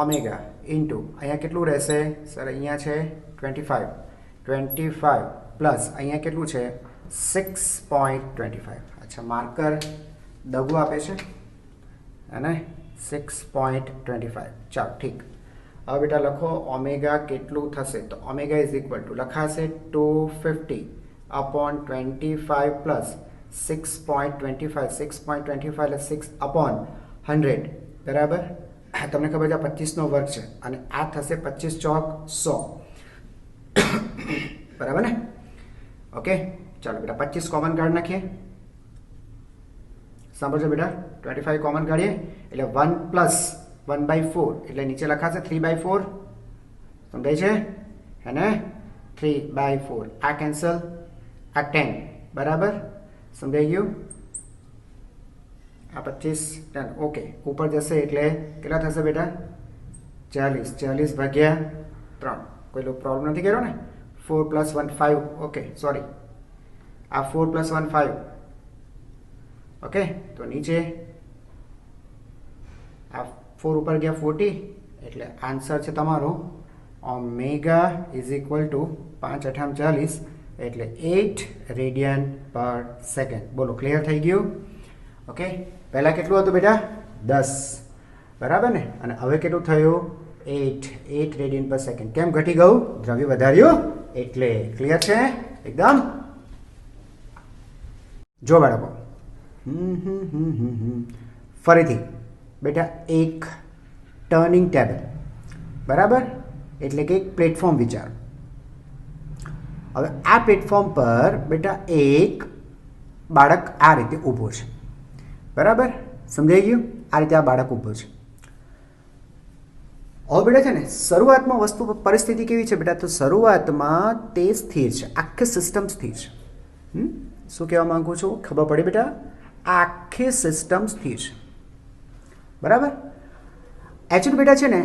omega into અહીંયા કેટલું રહેશે સર? અહીંયા છે 25 પ્લસ અહીંયા કેટલું છે 6.25. અચ્છા માર્કર દગું આપે છે અને 6.25. ચાલો ઠીક. હવે બેટા લખો ઓમેગા કેટલું થશે? તો ઓમેગા ઇઝ ઇક્વલ ટુ લખાશે 250 અપોન 25 પ્લસ 6.25. 6.25 એટલે 6 અપોન 100 બરાબર. તમને ખબર છે 25નો વર્ગ છે અને આ થશે 25 ચોક 100 બરાબર ને? ઓકે ચાલો બેટા 25 કોમન કાઢી નાખીએ. સાંભળજો બેટા 25 કોમન કાઢીએ એટલે 1 પ્લસ 1/4 એટલે નીચે લખાશે 3/4. સમજાય છે હે ને? 3/4 આ કેન્સલ, આ 10 બરાબર. સમજાઈ ગયું? આ 25 10 ઓકે ઉપર જશે એટલે કેટલા થશે બેટા? 40 ભાગ્યા 3. કોઈ પ્રોબ્લેમ નથી કર્યો ને? 4 + 1 5. ઓકે સોરી આ 4 + 1 5. ઓકે તો નીચે આ 4 ઉપર ગયા 40 એટલે આન્સર છે તમારો ઓમેગા ઇઝ ઇક્વલ ટુ 5 × 8 = 40 એટલે 8 રેડિયન પર સેકન્ડ. બોલો ક્લિયર થઈ ગયું? ઓકે પહેલાં કેટલું હતું બેટા? 10 બરાબર ને? અને હવે કેટલું થયું? 8 રેડિયન પર સેકન્ડ. કેમ ઘટી ગયું? દ્રવ્ય વધાર્યું એટલે. ક્લિયર છે એકદમ? જો બાળકો ફરીથી બેટા એક ટર્નિંગ ટેબલ બરાબર એટલે કે એક પ્લેટફોર્મ વિચારો. હવે આ પ્લેટફોર્મ પર બેટા એક બાળક આ રીતે ઊભો છે બરાબર. સમજાઈ ગયું? આ રીતે આ બાળક ઊભો છે. હવે બેટા છે ને શરૂઆતમાં વસ્તુ પરિસ્થિતિ કેવી છે બેટા? તો શરૂઆતમાં તે સ્થિર છે, આખી સિસ્ટમ સ્થિર છે. શું કહેવા માંગુ છું? ખબર પડી બેટા? આખી સિસ્ટમ સ્થિર છે બરાબર. એકચ્યુઅલી બેટા છે ને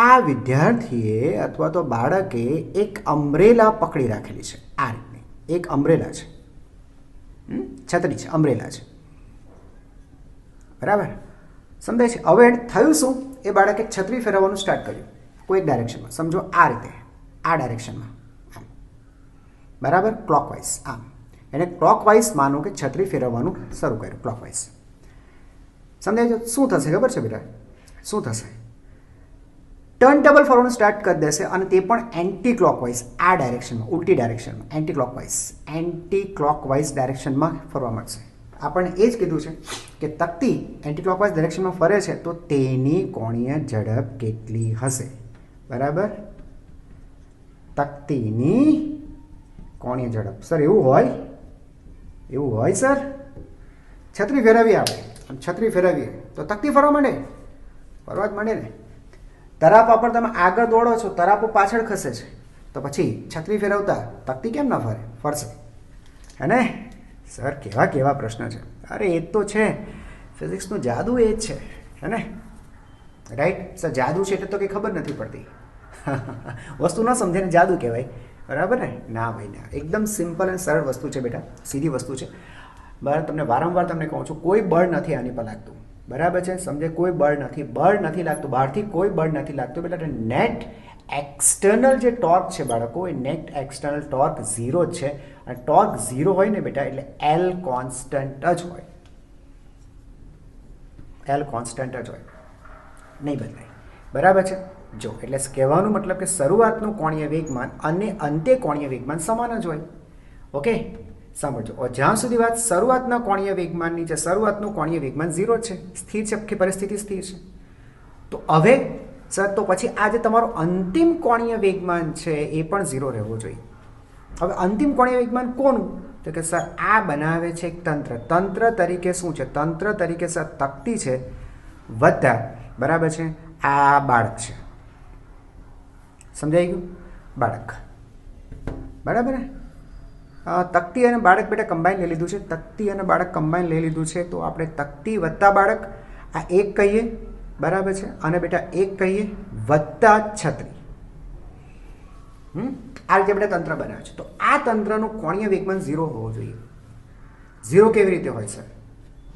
આ વિદ્યાર્થીએ અથવા તો બાળકે એક અમ્બ્રેલા પકડી રાખેલી છે. આ રીતની એક અમ્બ્રેલા છે, છત્રી છે, અમ્બ્રેલા છે બરાબર. સમજાય છે? હવે થયું શું? એ બાળકે છત્રી ફેરવવાનું સ્ટાર્ટ કર્યું કોઈ એક ડાયરેક્શનમાં. સમજો આ રીતે, આ ડાયરેક્શનમાં આમ બરાબર, ક્લોકવાઇઝ આમ. એને ક્લોકવાઇઝ માનો કે છત્રી ફેરવવાનું શરૂ કર્યું ક્લોકવાઇઝ. સમજાય છે? શું થશે ખબર છે બેટા? શું થશે? ટર્ન ટેબલ ફરવાનું સ્ટાર્ટ કરી દેશે અને તે પણ એન્ટી ક્લોકવાઇઝ આ ડાયરેક્શનમાં, ઉલટી ડાયરેક્શનમાં, એન્ટી ક્લોકવાઇઝ ડાયરેક્શનમાં ફરવા મળશે. આપણને એ જ કીધું છે કે તકતી એન્ટી ક્લોકવાઇઝ ડાયરેક્શનમાં ફરે છે તો તેની કોણીય ઝડપ કેટલી હશે બરાબર. તકતીની કોણીય ઝડપ. સર એવું હોય? એવું હોય સર? છત્રી ફેરવીએ આપણે, છત્રી ફેરવીએ તો તકતી ફરવા માંડે, ફરવા જ માંડે ને. તરાપા પર તમે આગળ દોડો છો, તરાપો પાછળ ખસે છે તો પછી છત્રી ફેરવતા તકતી કેમ ના ફરે? ફરશે હે ને? સર કેવા કેવા પ્રશ્ન છે. અરે એ તો છે ફિઝિક્સનું જાદુ એ જ છે હે ને? Right sir? જાદુ છે એટલે તો કંઈ ખબર નથી પડતી. વસ્તુ ન સમજે ને જાદુ કહેવાય બરાબર ને? ના ભાઈ ના, એકદમ સિમ્પલ અને સરળ વસ્તુ છે બેટા, સીધી વસ્તુ છે બરાબર. તમને વારંવાર તમને કહું છું કોઈ બળ નથી આની પર લાગતું બરાબર છે? સમજે? કોઈ બળ નથી લાગતું, બહારથી કોઈ બળ નથી લાગતું બેટા. નેટ એક્સટર્નલ જે ટોર્ક છે બાળકો, એ નેટ એક્સટર્નલ ટોર્ક 0 જ છે. અને ટોર્ક 0 હોય ને બેટા એટલે એલ કોન્સ્ટન્ટ જ હોય, એલ કોન્સ્ટન્ટ જ હોય, નહીં બદલાય બરાબર છે? જો એટલે કહેવાનું મતલબ કે શરૂઆતનું કોણીય વેગમાન અને અંતે કોણીય વેગમાન સમાન જ હોય. ઓકે સાંભળજો. જ્યાં સુધી વાત શરૂઆતના કોણીય વેગમાનની છે, શરૂઆતનું કોણીય વેગમાન 0 છે, સ્થિર છે, આખી પરિસ્થિતિ સ્થિર છે. તો હવે સર તો પછી આ જે તમારો અંતિમ કોણીય વેગમાન છે એ પણ 0 રહેવો જોઈએ. હવે અંતિમ કોણીય વેગમાન કોનું? તો કે સર આ બનાવે છે એક તંત્ર. તંત્ર તરીકે શું છે? તંત્ર તરીકે સર તકતી છે વત્તા બરાબર છે આ બાળક છે. સમજાઈ ગયું? બાળક બરાબર ને? તકતી અને બાળક બેટા કમ્બાઈન લઈ લીધું છે. તકતી અને બાળક કમ્બાઈન લઈ લીધું છે તો આપણે તકતી વત્તા બાળક આ એક કહીએ બરાબર છે, અને બેટા એક કહીએ વત્તા છત્રી. આ રીતે બેટા તંત્ર બનાવે છે. તો આ તંત્રનું કોણીય વેગમાન 0 હોવો જોઈએ ઝીરો કેવી રીતે હોય સર?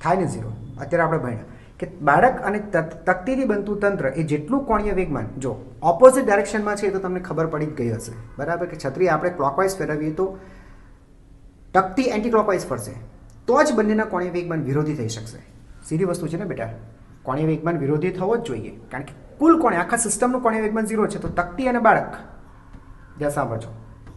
થાય ને ઝીરો. અત્યારે આપણે ભણ્યા કે બાળક અને તકતીથી બનતું તંત્ર એ જેટલું કોણીય વેગમાન જો ઓપોઝિટ ડાયરેક્શનમાં છે એ તો તમને ખબર પડી જ ગઈ હશે, બરાબર? કે છત્રી આપણે ક્લોકવાઇઝ ફેરવીએ તો તકતી એન્ટી ક્લોકવાઇઝ ફરશે, તો જ બંનેના કોણીય વેગમાન વિરોધી થઈ શકશે. સીધી વસ્તુ છે ને બેટા, કોણીય વેગમાન વિરોધી થવો જ જોઈએ, કારણ કે કુલ કોણે આખા સિસ્ટમનું કોણીય વેગમાન ઝીરો છે. તો તકતી અને બાળક, જ્યાં સાંભળજો,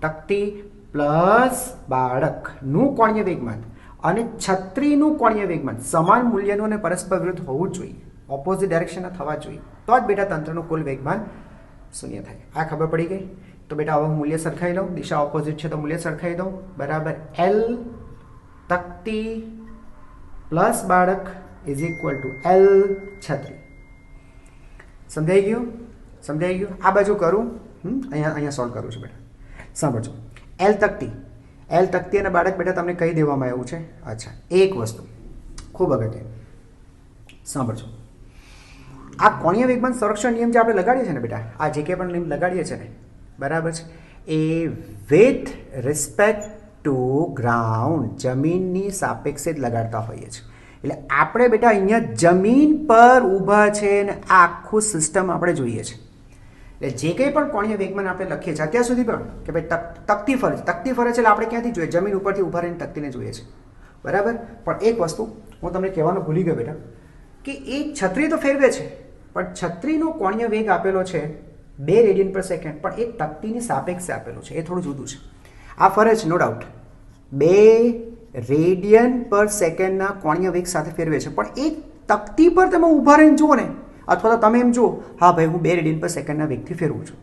તકતી પ્લસ બાળકનું કોણીય વેગમાન અને છત્રીનું કોણીય વેગમાન સમાન મૂલ્યનું અને પરસ્પર વિરુદ્ધ હોવું જ જોઈએ, ઓપોઝિટ ડાયરેક્શનના થવા જોઈએ, તો જ બેટા તંત્રનું કુલ વેગમાન શૂન્ય થાય. આ ખબર પડી ગઈ? તો બેટા હવે મૂલ્ય સરખાઈ દઉં, દિશા ઓપોઝિટ છે તો મૂલ્ય સરખાઈ દઉં, બરાબર. એલ તકતી પ્લસ બાળક ઇઝ ઇક્વલ ટુ એલ છત્રી. સમજાઈ ગયું? સમજાઈ ગયું? આ બાજુ કરું, અહીંયા સોલ્વ કરું છું બેટા. સાંભળજો, એલ તકતી અને બાળક બેટા તમને કહી દેવામાં આવ્યું છે. અચ્છા, એક વસ્તુ ખૂબ અગત્યની સાંભળજો, આ કોણીય વેગમાન સંરક્ષણ નિયમ જે આપણે લગાડીએ છીએ ને બેટા, આ જે કંઈ પણ નિયમ લગાડીએ છીએ ને, બરાબર છે, A with respect to ground, જમીનની સાપેક્ષે જ લગાડતા હોઈએ છીએ. એટલે આપણે બેટા અહીંયા જમીન પર ઊભા છે ને આ આખું સિસ્ટમ આપણે જોઈએ છે. એટલે જે કંઈ પણ કોણીય વેગમાન આપણે લખીએ છીએ અત્યાર સુધી પણ કે ભાઈ તકતી ફરે છે, તકતી ફરે છે એટલે આપણે ક્યાંથી જોઈએ? જમીન ઉપરથી ઊભા રહીને તકતીને જોઈએ છે, બરાબર. પણ એક વસ્તુ હું તમને કહેવાનું ભૂલી ગયો બેટા, કે એ છત્રી તો ફેરવે છે, પણ છત્રીનો કોણીય વેગ આપેલો છે 2 રેડિયન પર સેકન્ડ, પણ એ તકતીની સાપેક્ષે આપેલો છે, એ થોડું જુદું છે. આ ફરે છે નો ડાઉટ 2 રેડિયન પર સેકન્ડના કોણીય વેગ સાથે ફેરવે છે, પણ એ તકતી પર તમે ઊભા રહીને જુઓ ને, અથવા તો તમે એમ જુઓ, હા ભાઈ હું 2 રેડિયન પર સેકન્ડના વેગથી ફેરવું છું,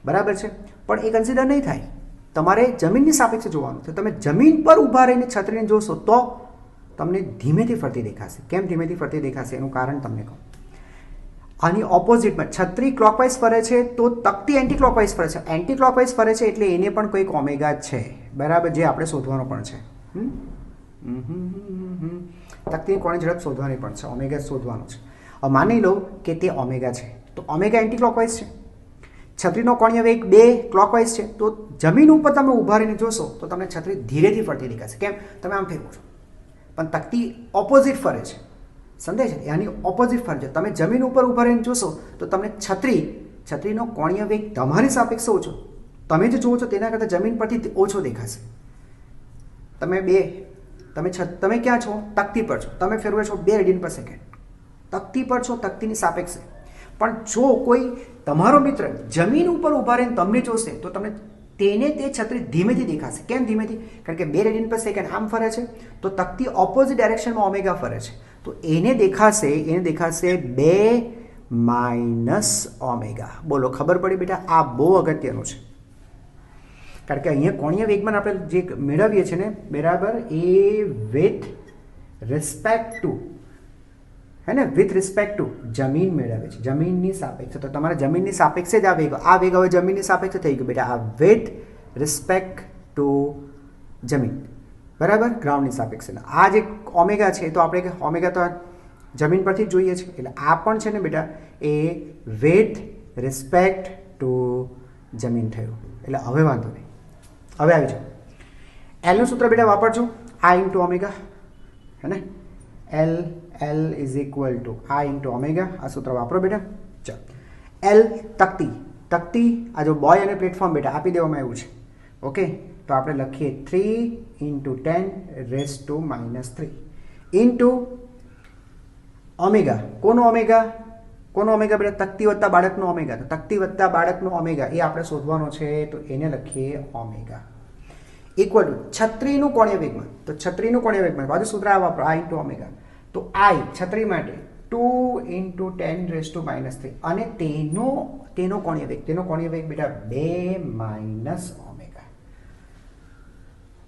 બરાબર છે, પણ એ કન્સિડર નહીં થાય. તમારે જમીનની સાપેક્ષે જોવાનું છે. તમે જમીન પર ઊભા રહીને છત્રીને જોશો તો તમને ધીમેથી ફરતી દેખાશે. કેમ ધીમેથી ફરતી દેખાશે? એનું કારણ તમને કહું. આની ઓપોઝિટમાં છત્રી ક્લોકવાઇઝ ફરે છે તો તકતી એન્ટી ક્લોકવાઇઝ ફરે છે. એન્ટી ક્લોકવાઇઝ ફરે છે એટલે એને પણ કોઈક ઓમેગા છે, બરાબર, જે આપણે શોધવાનો પણ છે. તકતીની કોણી ઝડપ શોધવાની પણ છે, ઓમેગા શોધવાનું છે. માની લો કે તે ઓમેગા છે, તો ઓમેગા એન્ટી ક્લોકવાઇઝ છે. છત્રીનો કોણીય વેગ 2 ક્લોકવાઇઝ છે, તો જમીન ઉપર તમે ઊભા રહીને જોશો તો તમને છત્રી ધીરેથી ફરતી દેખાશે. કેમ? તમે આમ ફેરવો છો, પણ તકતી ઓપોઝિટ ફરે છે, સમજાય છે? એની ઓપોઝિટ ફરે છે. તમે જમીન ઉપર ઊભા રહીને જોશો તો તમને છત્રીનો કોણીય વેગ તમારી સાપેક્ષે ઓછો, તમે જે જુઓ છો તેના કરતાં જમીન પરથી ઓછો દેખાશે. તમે ક્યાં છો? તકતી પર છો, તમે ફેરવો છો 2 રેડિયન પર સેકન્ડ, તકતી પર છો, તકતીની સાપેક્ષે. પણ જો કોઈ તમારો મિત્ર જમીન ઉપર ઊભા રહીને તમને જોશે તો તમને તે છત્રી ધીમેથી દેખાશે. કેમ ધીમેથી? કારણ કે 2 રેડિયન પર સેકન્ડ આમ ફરે છે, તો તકતી ઓપોઝિટ ડાયરેક્શનમાં ઓમેગા ફરે છે, તો એને દેખાશે 2 માઇનસ ઓમેગા. બોલો, ખબર પડી બેટા? આ બહુ અગત્યનું છે, કારણ કે અહીંયા કોણીય વેગમાન આપણે જે મેળવીએ છીએ ને, બરાબર, એ વિથ રિસ્પેક્ટ ટુ, હે ને, વિથ રિસ્પેક્ટ ટુ જમીન મેળવે છે, જમીનની સાપેક્ષે. તો તમારે જમીનની સાપેક્ષે જ આ વેગ હવે જમીનની સાપેક્ષે થઈ ગયું બેટા, આ વિથ રિસ્પેક્ટ ટુ જમીન, બરાબર, ગ્રાઉન્ડની સાપેક્ષે. આ જે ઓમેગા છે તો આપણે ઓમેગા તો જમીન પરથી જ જોઈએ છે, એટલે આ પણ છે ને બેટા એ વિથ રિસ્પેક્ટ ટુ જમીન થયું. એટલે હવે વાંધો નહીં, હવે આવી જાઓ. એલનું સૂત્ર બેટા વાપરજો, આ ઇન્ટુ ઓમેગા, હે ને, એલ ઇઝ ઇક્વલ ટુ આ ઇન્ટુ ઓમેગા. આ સૂત્ર વાપરો બેટા. ચાલો, એલ તકતી આ જો બોય અને પ્લેટફોર્મ બેટા આપી દેવામાં આવ્યું છે, ઓકે. તો આપણે લખીએ 3 × 10⁻³ ઇન્ટુ ઓમેગા. કોનો ઓમેગા બેટા? તકતી વત્તા બાળકનો ઓમેગા. તો તકતી વત્તા બાળકનો ઓમેગા એ આપણે શોધવાનો છે, તો એને લખીએ ઓમેગા ઇક્વલ ટુ છત્રીનું કોણીય વેગમાન. તો છત્રીનું કોણીય વેગમાન બાજુ સૂત્ર આ વાપરો, આ ઇન્ટુ ઓમેગા. તો આઈ છત્રી માટે 2 × 10⁻³ અને તેનો કોણીય વેગ બેટા 2 માઇનસ ઓમેગા,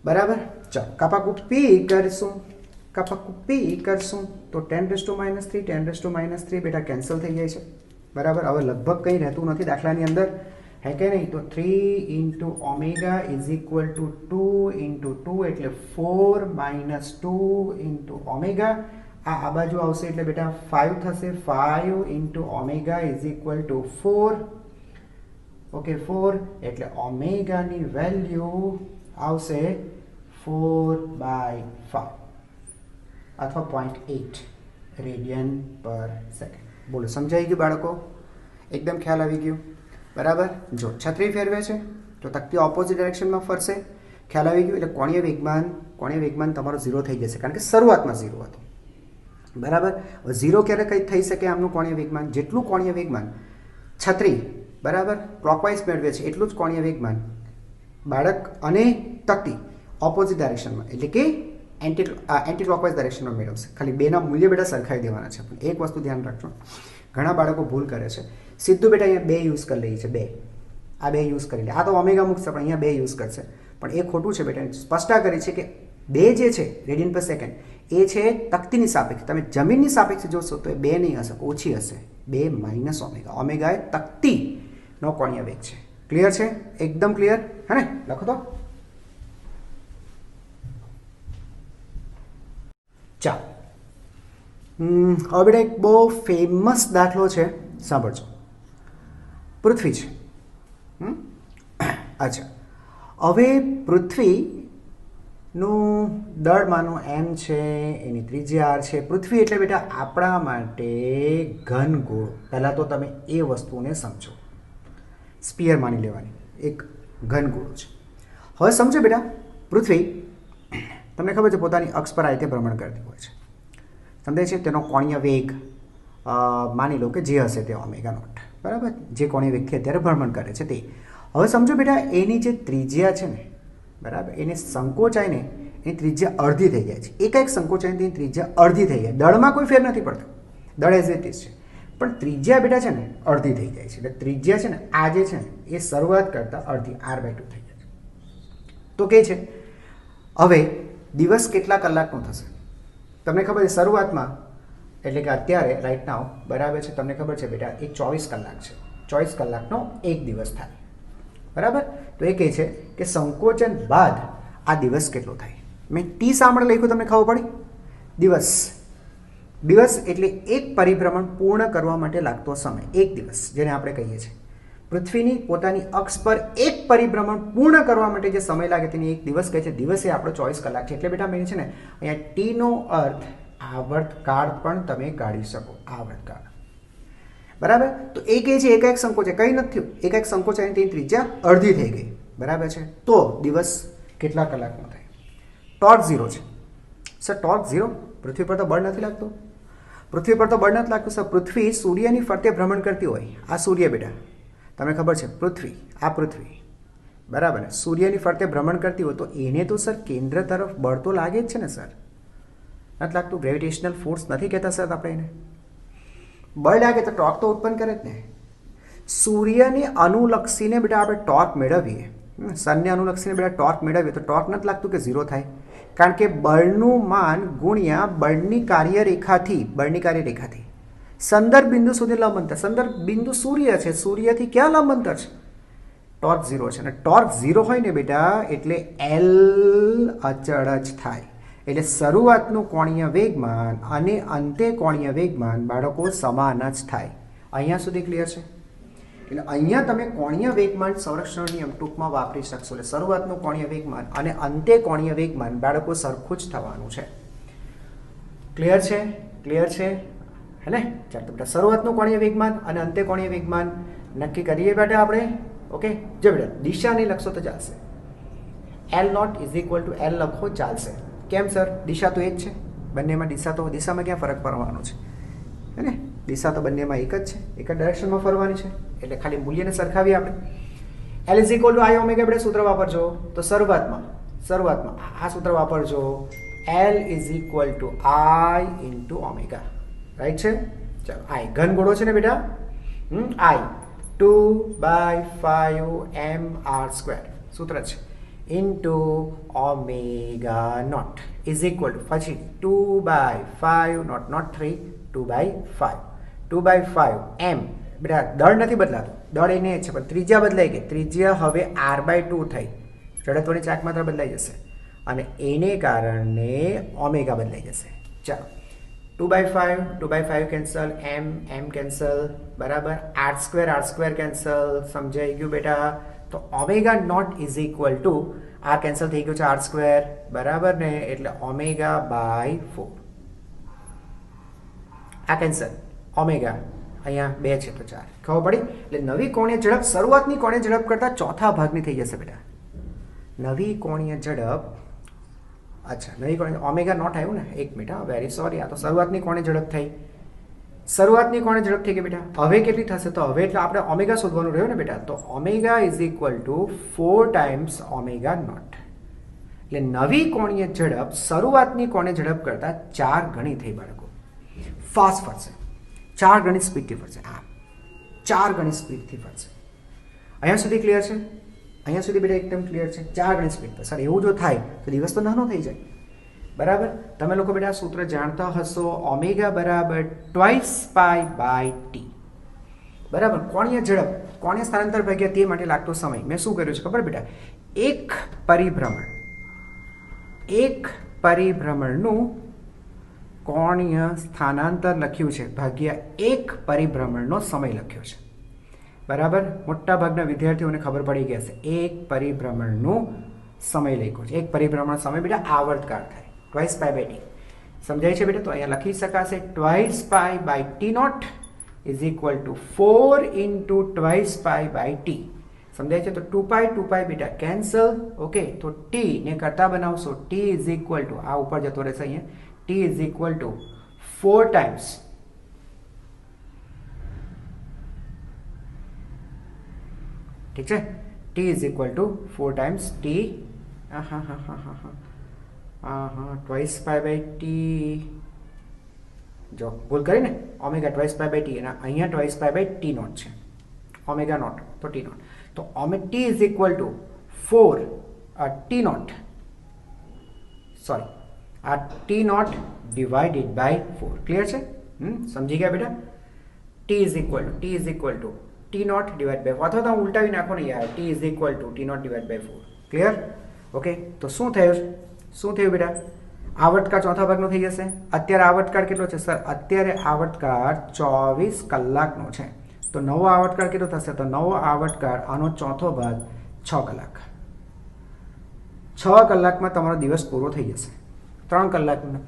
બરાબર. ચાલો કાપાકૂપી કરશું તો 10⁻³ બેટા કેન્સલ થઈ જાય છે, બરાબર. હવે લગભગ કંઈ રહેતું નથી દાખલાની અંદર, હે કે નહીં? તો 3 × ઓમેગા ઇઝ ઇક્વલ ટુ 2 × 2 એટલે 4 - 2 × ઓમેગા. આ બાજુ આવશે એટલે બેટા 5 થશે. 5 × omega is equal to 4, okay, 4 એટલે ઓમેગાની વેલ્યુ આવશે 4/5 અથવા 0.8 રેડિયન પર સેકન્ડ. બોલો, સમજાઈ ગયું બાળકો? એકદમ ખ્યાલ આવી ગયું? બરાબર. જો છત્રી ફેરવે છે તો તકતી ઓપોઝિટ ડાયરેક્શનમાં ફરશે. ખ્યાલ આવી ગયું? એટલે કોણીય વેગમાન તમારો 0 થઈ જશે, કારણ કે શરૂઆતમાં 0 હતો. બરાબર. 0 ક્યારે કંઈ થઈ શકે આમનું કોણીય વેગમાન? જેટલું કોણીય વેગમાન છત્રી બરાબર ક્લોકવાઇઝ મેળવે છે એટલું જ કોણીય વેગમાન બાળક અને તકતી ઓપોઝિટ ડાયરેક્શનમાં એટલે કે એન્ટી ક્લોકવાઇઝ ડાયરેક્શનમાં મેળવશે. ખાલી બેના મૂલ્ય બેટા સરખાઈ દેવાના છે. પણ એક વસ્તુ ધ્યાન રાખજો, ઘણા બાળકો ભૂલ કરે છે. સીધું બેટા અહીંયા 2 યુઝ કરી લઈએ છે. 2 આ 2 યુઝ કરી લે. આ તો ઓમેગા મૂકશે પણ અહીંયા 2 યુઝ કરશે. પણ એ ખોટું છે બેટા. સ્પષ્ટતા કરી છે કે 2 જે છે રેડિયન પર સેકન્ડ એ છે તકતીની સાપેક્ષે. તમે જમીનની સાપેક્ષે જોશો તો એ 2 નહીં હશે, ઓછી હશે. 2 માઇનસ ઓમેગા. ઓમેગા એ તકતીનો કોણીય વેગ છે. ક્લિયર છે? એકદમ ક્લિયર હે ને? લખો તો. ચાલો, હવે બેટા એક બહુ ફેમસ દાખલો છે, સાંભળજો. પૃથ્વી છે. અચ્છા, હવે પૃથ્વીનું દળ માનો એમ છે, એની ત્રિજ્યા r છે. પૃથ્વી એટલે બેટા આપણા માટે ઘન ગોળો. પહેલાં તો તમે એ વસ્તુને સમજો. સ્પિયર માની લેવાની, એક ઘન ગોળો છે. હવે સમજો બેટા, પૃથ્વી તમને ખબર છે પોતાની અક્ષ પર આ રીતે ભ્રમણ કરતી હોય છે. સમજાય છે? તેનો કોણીય વેગ માની લો કે જે હશે તે ઓમેગા નોટ. બરાબર. જે કોણીય વેગથી અત્યારે ભ્રમણ કરે છે તે. હવે સમજો બેટા એની જે ત્રિજ્યા છે ને, બરાબર, એને સંકોચાઈને એની ત્રિજ્યા અડધી થઈ જાય છે. એકાએક સંકોચાઈને તેની ત્રિજ્યા અડધી થઈ જાય. દળમાં કોઈ ફેર નથી પડતો, દળ એઝ ઇટ ઇઝ છે. પણ ત્રિજ્યા બેટા છે ને અડધી થઈ જાય છે. એટલે ત્રિજ્યા છે ને આ જે છે ને એ શરૂઆત કરતાં અડધી r/2 થઈ જાય છે. તો કે છે હવે દિવસ કેટલા કલાકનો થશે? તમને ખબર છે શરૂઆતમાં એટલે કે અત્યારે રાઈટ નાવ બરાબર છે, તમને ખબર છે બેટા એ 24 કલાક છે. 24 કલાકનો એક દિવસ થાય. બરાબર. તો એ કહે છે કે સંકોચન બાદ આ દિવસ કેટલો થાય? મેં ટી સાંભળ લખ્યું, તમને ખબર પડી? દિવસ. દિવસ એટલે એક પરિભ્રમણ પૂર્ણ કરવા માટે લાગતો સમય, એક દિવસ, જેને આપણે કહીએ છીએ. પૃથ્વીની પોતાની અક્ષ પર એક પરિભ્રમણ પૂર્ણ કરવા માટે જે સમય લાગે તેને એક દિવસ કહે છે. દિવસે આપણો 24 કલાક છે. એટલે બેટા મેં છે ને અહીંયા ટીનો અર્થ આવર્તકાળ પણ તમે કાઢી શકો. આવર્તકાળ. બરાબર. તો એ કહે છે એકાએક સંકોચે કંઈ નથી થયું. એકાએક સંકોચાઈને તેની ત્રિજ્યા અડધી થઈ ગઈ. બરાબર છે. તો દિવસ કેટલા કલાકનો થાય? ટોર્ક 0 છે. Sir torque 0? પૃથ્વી પર તો બળ નથી લાગતું. પૃથ્વી પર તો બળ નથી લાગતું સર. પૃથ્વી સૂર્યની ફરતે ભ્રમણ કરતી હોય. આ સૂર્ય બેટા તમને ખબર છે પૃથ્વી, આ પૃથ્વી બરાબર ને સૂર્યની ફરતે ભ્રમણ કરતી હોય તો એને તો સર કેન્દ્ર તરફ બળ તો લાગે જ છે ને સર. નથી લાગતું? ગ્રેવિટેશનલ ફોર્સ નથી કહેતા સર આપણે એને? બળ લાગે તો ટોર્ક તો ઉત્પન્ન કરે જ ને. સૂર્યને અનુલક્ષીને બેટા આપણે ટોર્ક મેળવીએ, સનને અનુલક્ષીને બેટા ટોર્ક મેળવીએ તો ટોર્ક નથી લાગતું કે 0 થાય? કારણ કે બળનું માન ગુણ્યા બળની કાર્યરેખાથી સંદર્ભ બિંદુ સુધી લંબ અંતર. સંદર્ભ બિંદુ સૂર્ય છે, સૂર્યથી ક્યાં લંબ અંતર છે? ટોર્ક 0 છે. અને ટોર્ક 0 હોય ને બેટા એટલે L અચળ જ થાય. એટલે શરૂઆતનું કોણીય વેગમાન અને અંતે કોણીય વેગમાન બાળકો સમાન જ થાય. અહીંયા સુધી ક્લિયર છે? એટલે અહીંયા તમે કોણીય વેગમાન સંરક્ષણ નિયમ ટૂંકમાં વાપરી શકશો. એટલે શરૂઆતનું કોણીય વેગમાન અને અંતે કોણીય વેગમાન બાળકો સરખું જ થવાનું છે. ક્લિયર છે? ક્લિયર છે હે ને? ચાલો બેટા શરૂઆતનું કોણીય વેગમાન અને અંતે કોણીય વેગમાન નક્કી કરીએ બેટા આપણે. ઓકે. જો બેટા દિશા નહીં લખશો તો ચાલશે. L0 = L લખો ચાલશે. કેમ સર? દિશા તો એક છે બંનેમાં. દિશામાં ક્યાં ફરક પડવાનો છે હે ને? દિશા તો બંનેમાં એક જ છે, એક જ ડાયરેક્શનમાં ફરવાની છે. એટલે ખાલી મૂલ્યને સરખાવીએ આપણે. L = I ઓમેગા આપણે સૂત્ર વાપરજો. તો શરૂઆતમાં આ સૂત્ર વાપરજો. L = I × omega. રાઈટ છે? ચાલો. I ઘન ગોળો છે ને બેટા. I 2/5 mr² સૂત્ર છે into omega naught is equal to પછી 2/5 નોટ 3 2/5 2/5 m. બેટા દળ નથી બદલાતો, દળ એને છે પણ ત્રિજ્યા બદલાઈ ગઈ. ત્રિજ્યા હવે r/2 થઈ. જડત્વની ચાક માત્ર બદલાઈ જશે અને એને કારણે ઓમેગા બદલાઈ જશે. ચાલો 2/5 કેન્સલ, m કેન્સલ, બરાબર. r² cancel. સમજાઈ ગયું બેટા? તો omega naught is equal to આ કેન્સલ થઈ ગયું છે આર સ્ક્વેર બરાબર ને, એટલે ઓમેગા બાય 4 આ કેન્સલ ઓમેગા અહીંયા 2 છે તો 4 ખબર પડી. એટલે નવી કોણીય ઝડપ શરૂઆતની કોણીય ઝડપ કરતાં ચોથા ભાગની થઈ જશે બેટા. નવી કોણીય ઝડપ અચ્છા નવી કોણીય ઓમેગા નોટ આવ્યું ને, એક મિનિટ, હા વેરી સોરી, આ તો શરૂઆતની કોણીય ઝડપ થઈ, શરૂઆતની કોણીય ઝડપ થઈ ગઈ બેટા. હવે કેટલી થશે? તો હવે એટલે આપણે ઓમેગા શોધવાનું રહ્યું ને બેટા, તો omega is equal to 4 times omega naught. એટલે નવી કોણીય ઝડપ શરૂઆતની કોણીય ઝડપ કરતાં 4 ગણી થઈ બાળકો. ફાસ્ટ ફરશે, 4 ગણી સ્પીડથી ફરશે. આ 4 ગણી સ્પીડથી ફરશે. અહીંયા સુધી ક્લિયર છે? અહીંયા સુધી બેટા એકદમ ક્લિયર છે? 4 ગણી સ્પીડ પર. સર એવું જો થાય તો દિવસ તો નાનો થઈ જાય બરાબર. તમે લોકો બેટા સૂત્ર જાણતા હશો, ઓમેગા બરાબર ટ્વાઇસ પાઈ બાય ટી બરાબર. કોણીય ઝડપ, કોણીય સ્થાનાંતર ભાગ્યા તે માટે લાગતો સમય. મેં શું કર્યું છે ખબર બેટા? એક પરિભ્રમણનું કોણીય સ્થાનાંતર લખ્યું છે ભાગ્યા એક પરિભ્રમણનો સમય લખ્યો છે બરાબર. મોટા ભાગના વિદ્યાર્થીઓને ખબર પડી ગઈ હશે. એક પરિભ્રમણનું સમય લખ્યો છે. એક પરિભ્રમણ સમય બેટા આવર્તકાળ થાય, ટ્વાઇસ પાઈ બાય ટી. સમજાય છે બેટા? તો અહીંયા લખી શકાશે twice pi by T naught is equal to 4 into twice pi by T. સમજાય છે? તો 2 પાઈ બેટા કેન્સલ. ઓકે, તો ટી ને કરતા બનાવશો, ટી ઇઝ ઇક્વલ ટુ આ ઉપર જતો રહેશે અહીંયા, T is equal to 4 times ઠીક છે, T is equal to 4 times T twice pi by T. જો ભૂલ કરીને omega twice pi by T, અને અહીંયા twice pi by T not છે, ઓમેગા નોટ તો ટી નોટ. તો T is equal to 4 T not, sorry આ T not divided by 4. Clear છે? સમજી ગયા બેટા? T is equal to T naught divide by 4, અથવા તો ઉલટાવી નાખો ને યાર, T is equal to T naught divide by 4. Clear? Okay, તો શું થયું બેટા? આવર્તકાળ ચોથા ભાગનો થઈ જશે. અત્યારે આવર્તકાળ કેટલો છે સર? અત્યારે આવર્તકાળ 24 કલાકનો છે. તો નવો આવર્તકાળ કેટલો થશે? તો નવો આવર્તકાળ આનો ચોથો ભાગ 6 કલાક. 6 કલાકમાં તમારો દિવસ પૂરો થઈ જશે. 3 કલાકનો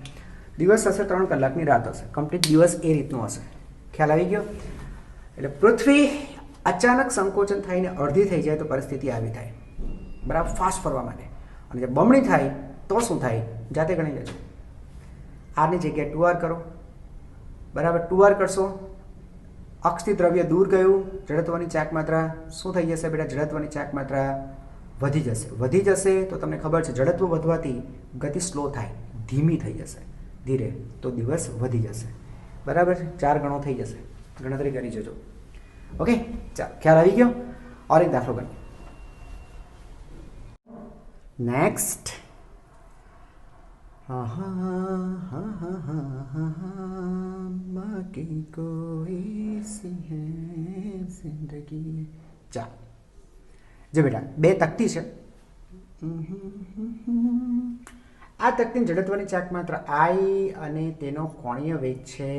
દિવસ હશે, 3 કલાકની રાત હશે. કમ્પ્લીટ દિવસ એ રીતનો હશે. ખ્યાલ આવી ગયો? એટલે પૃથ્વી અચાનક સંકોચન થઈને અડધી થઈ જાય તો પરિસ્થિતિ આવી થાય બરાબર, ફાસ્ટ ફરવા માટે. અને જે બમણી થાય તો શું થાય? જાતે ગણી લેજો. આરની જગ્યાએ 2r કરો બરાબર. 2r કરશો, અક્ષથી દ્રવ્ય દૂર ગયું, જડત્વની ચાક માત્રા શું થઈ જશે બેટા? જડત્વની ચાક માત્રા વધી જશે. તો તમને ખબર છે જડત્વ વધવાથી ગતિ સ્લો થાય, ધીમી થઈ જશે, ધીરે, તો દિવસ વધી જશે બરાબર. 4 ગણો થઈ જશે. ગણતરી કરી જજો. ઓકે, ચાલ ખ્યાલ આવી ગયો? और एक दाखलो गणिए. नेक्स्ट बाकी कोई सी है जिंदगी. ચાલ જો બેટા બે તકતી છે. આ તકતીની જડત્વની ચાક માત્ર આઈ અને તેનો કોણીય વેગ છે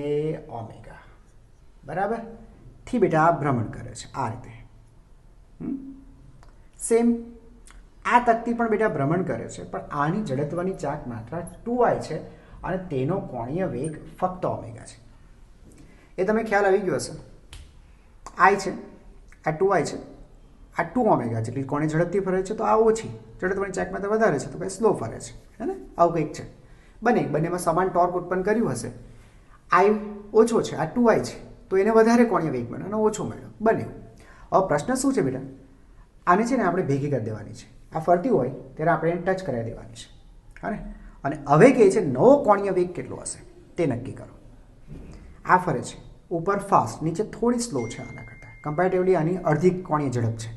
ઓમેગા બરાબર થી બેટા આ ભ્રમણ કરે છે આ રીતે. સેમ આ તકતી પણ બેટા ભ્રમણ કરે છે પણ આની જડત્વની ચાક માત્ર 2i છે અને તેનો કોણીય વેગ ફક્ત ઓમેગા છે. એ તમે ખ્યાલ આવી ગયો હશે. i છે, આ 2i છે, આ 2 ઓમેગા જેટલી કોણીય ઝડપથી ફરે છે તો આ ઓછી જડત્વની ચાક માત્ર વધારે છે તો ભાઈ સ્લો ફરે છે, હે ને? આવું કંઈક છે. બંનેમાં સમાન ટોર્ક ઉત્પન્ન કર્યું હશે. i ઓછો છે, આ 2i છે તો એને વધારે કોણીય વેગ મળ્યો અને ઓછો મળ્યો બને. હવે પ્રશ્ન શું છે બેટા? આને છે ને આપણે ભેગી કરી દેવાની છે. આ ફરતી હોય ત્યારે આપણે એને ટચ કરાવી દેવાની છે, હા ને? અને હવે કહે છે નવો કોણીય વેગ કેટલો હશે તે નક્કી કરો. આ ફરે છે ઉપર ફાસ્ટ, નીચે થોડી સ્લો છે આના કરતાં, કમ્પેરેટિવલી આની અડધી કોણીય ઝડપ છે.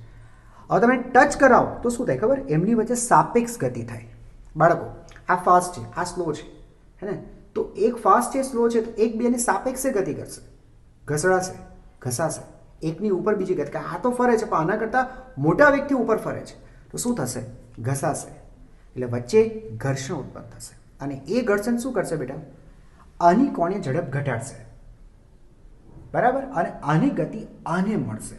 હવે તમે ટચ કરાવો તો શું થાય ખબર? એમની વચ્ચે સાપેક્ષ ગતિ થાય. બાળકો આ ફાસ્ટ છે, આ સ્લો છે, હે ને? તો એક ફાસ્ટ છે, સ્લો છે તો એકબીજાની સાપેક્ષે ગતિ કરશે, ઘસડાશે, ઘસાશે, એકની ઉપર બીજી ગતિ. આ તો ફરે છે પણ આના કરતાં મોટા વેગથી ઉપર ફરે છે તો શું થશે? ઘસાશે, એટલે વચ્ચે ઘર્ષણ ઉત્પન્ન થશે અને એ ઘર્ષણ શું કરશે બેટા? આની કોણીય ઝડપ ઘટાડશે બરાબર, અને આની ગતિ આને મળશે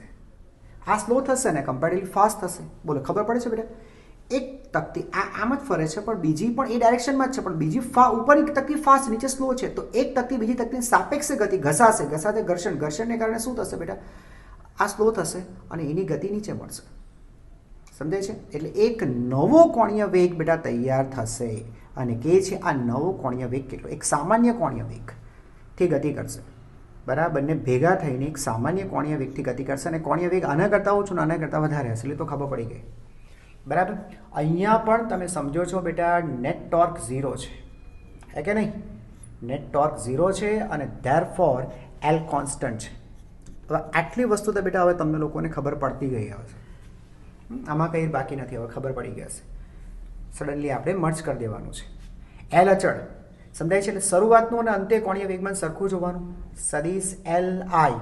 આ સ્લો થશે ને કમ્પેરેટિવલી ફાસ્ટ થશે. બોલો ખબર પડે છે બેટા? એક તકતી આમ જ ફરે છે પણ બીજી પણ એ ડાયરેક્શનમાં જ છે, પણ બીજી ઉપરની તકતી ફાસ્ટ, નીચે સ્લો છે. તો એક તકતી બીજી તકતીની સાપેક્ષ ગતિ ઘસાશે, ઘસાતે ઘર્ષણને કારણે શું થશે બેટા? આ સ્લો થશે અને એની ગતિ નીચે મળશે. સમજાય છે? એટલે એક નવો કોણીય વેગ બેટા તૈયાર થશે અને કે છે આ નવો કોણીય વેગ કેટલો? એક સામાન્ય કોણીય વેગથી ગતિ કરશે. બરાબર, બંને ભેગા થઈને એક સામાન્ય કોણીય વેગથી ગતિ કરશે અને કોણીય વેગ આના કરતાં ઓછું ને આના કરતાં વધારે હશે. એટલે તો ખબર પડી ગઈ. બરાબર, અહીંયા પણ તમે સમજો છો બેટા નેટ ટોર્ક 0 છે, હે કે નહીં? નેટ ટોર્ક 0 છે અને ધેરફોર એલ કોન્સ્ટન્ટ છે. હવે આટલી વસ્તુ તો બેટા હવે તમને લોકોને ખબર પડતી ગઈ હશે. આમાં કંઈ બાકી નથી, હવે ખબર પડી ગઈ હશે. સડનલી આપણે મર્જ કરી દેવાનું છે. એલ અચળ સમજાય છે? એટલે શરૂઆતનું અને અંતે કોણીય વેગમાન સરખું જોવાનું. સદિશ L I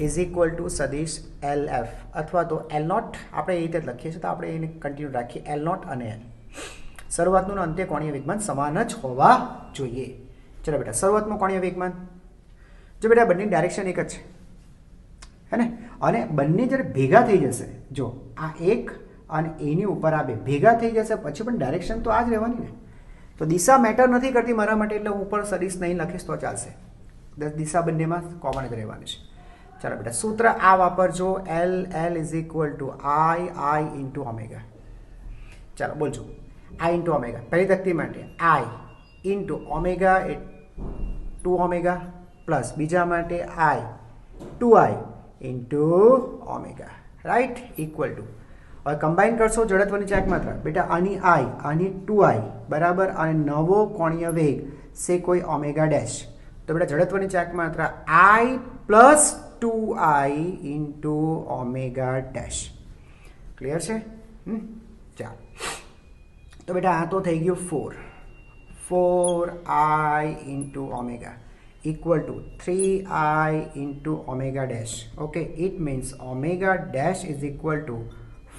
is equal two સદિશ એલ એફ અથવા તો એલ નોટ, આપણે એ રીતે જ લખીએ છીએ તો આપણે એને કન્ટિન્યુ રાખીએ એલ નોટ અને એલ. શરૂઆતનું અને અંતે કોણીય વેગમાન સમાન જ હોવા જોઈએ. ચલો બેટા, શરૂઆતમાં કોણીય વેગમાન જો બેટા બંને ડાયરેક્શન એક જ છે, હે ને? અને બંને જ્યારે ભેગા થઈ જશે, જો આ એક અને એની ઉપર આ બે ભેગા થઈ જશે પછી પણ ડાયરેક્શન તો આ જ રહેવાની ને. તો દિશા મેટર નથી કરતી મારા માટે, એટલે હું ઉપર સદિશ નહીં લખીશ તો ચાલશે. દિશા બંનેમાં કોમન જ રહેવાની છે. ચાલો બેટા, સૂત્ર આ વાપરજો, L L is equal to I into omega. ચાલો બોલજો, આઈ ઇન્ટુ ઓમેગા. પહેલી તકતી માટે આઈ ઇન્ટુ ઓમેગા એ 2 ઓમેગા પ્લસ બીજા માટે I 2i into omega, right? Equal to, હવે કમ્બાઈન કરશો જડત્વની ચાક માત્રા બેટા, આની આઈ આની 2i બરાબર, અને નવો કોણીય વેગ છે કોઈ ઓમેગા ડેશ. તો બેટા જડત્વની ચાક માત્રા i plus 2i into omega dash. Clear છે? ચાલો, તો બેટા આ તો થઈ ગયું 4i into omega equal to 3i into omega dash. Okay, it means omega dash is equal to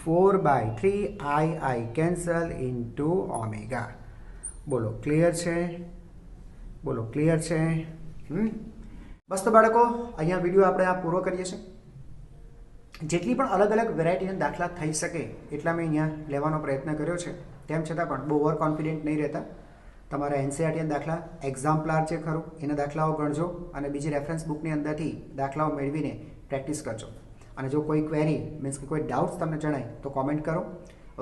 4 by 3i cancel into omega. બોલો ક્લિયર છે? બોલો ક્લિયર છે? બસ તો બાળકો, અહીંયા વિડીયો આપણે આ પૂરો કરીએ છીએ. જેટલી પણ અલગ અલગ વેરાયટીના દાખલા થઈ શકે એટલા મેં અહીંયા લેવાનો પ્રયત્ન કર્યો છે. તેમ છતાં પણ બહુ ઓવર કોન્ફિડન્ટ નહીં રહેતા. તમારા એનસીઆરટીના દાખલા એક્ઝામ્પલાર છે ખરું એના દાખલાઓ ગણજો અને બીજી રેફરન્સ બુકની અંદરથી દાખલાઓ મેળવીને પ્રેક્ટિસ કરજો. અને જો કોઈ ક્વેરી મીન્સ કે કોઈ ડાઉટ્સ તમને જણાય તો કોમેન્ટ કરો.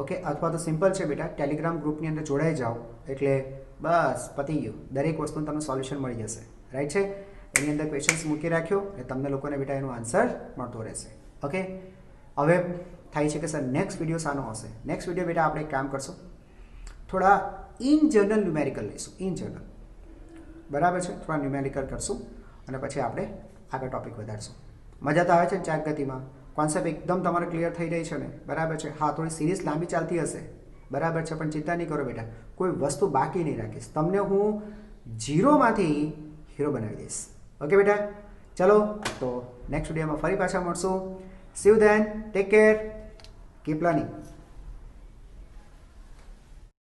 ઓકે, અથવા તો સિમ્પલ છે બેટા, ટેલિગ્રામ ગ્રુપની અંદર જોડાઈ જાઓ એટલે બસ પતી ગયું. દરેક વસ્તુનું તમને સોલ્યુશન મળી જશે, રાઈટ છે? એની અંદર ક્વેશ્ચન્સ મૂકી રાખ્યો એટલે તમને લોકોને બેટા એનો આન્સર મળતો રહેશે. ઓકે, હવે થાય છે કે સર નેક્સ્ટ વિડીયો શાનો હશે? નેક્સ્ટ વિડીયો બેટા આપણે એક કામ કરશું, થોડા ઇન જનરલ ન્યુમેરિકલ લઈશું. ઇન જનરલ, બરાબર છે? થોડા ન્યુમેરિકલ કરશું અને પછી આપણે આગળ ટોપિક વધારશું. મજા તો આવે છે ને ચાક ગતિમાં? કોન્સેપ્ટ એકદમ તમારે ક્લિયર થઈ રહી છે ને? બરાબર છે? હા, થોડી સિરીઝ લાંબી ચાલતી હશે, બરાબર છે, પણ ચિંતા નહીં કરો બેટા, કોઈ વસ્તુ બાકી નહીં રાખીશ. તમને હું 0માંથી હીરો બનાવી દઈશ. ઓકે બેટા, ચલો તો નેક્સ્ટ વિડીયોમાં ફરી પાછા મળશું. C you then, take care, keep learning.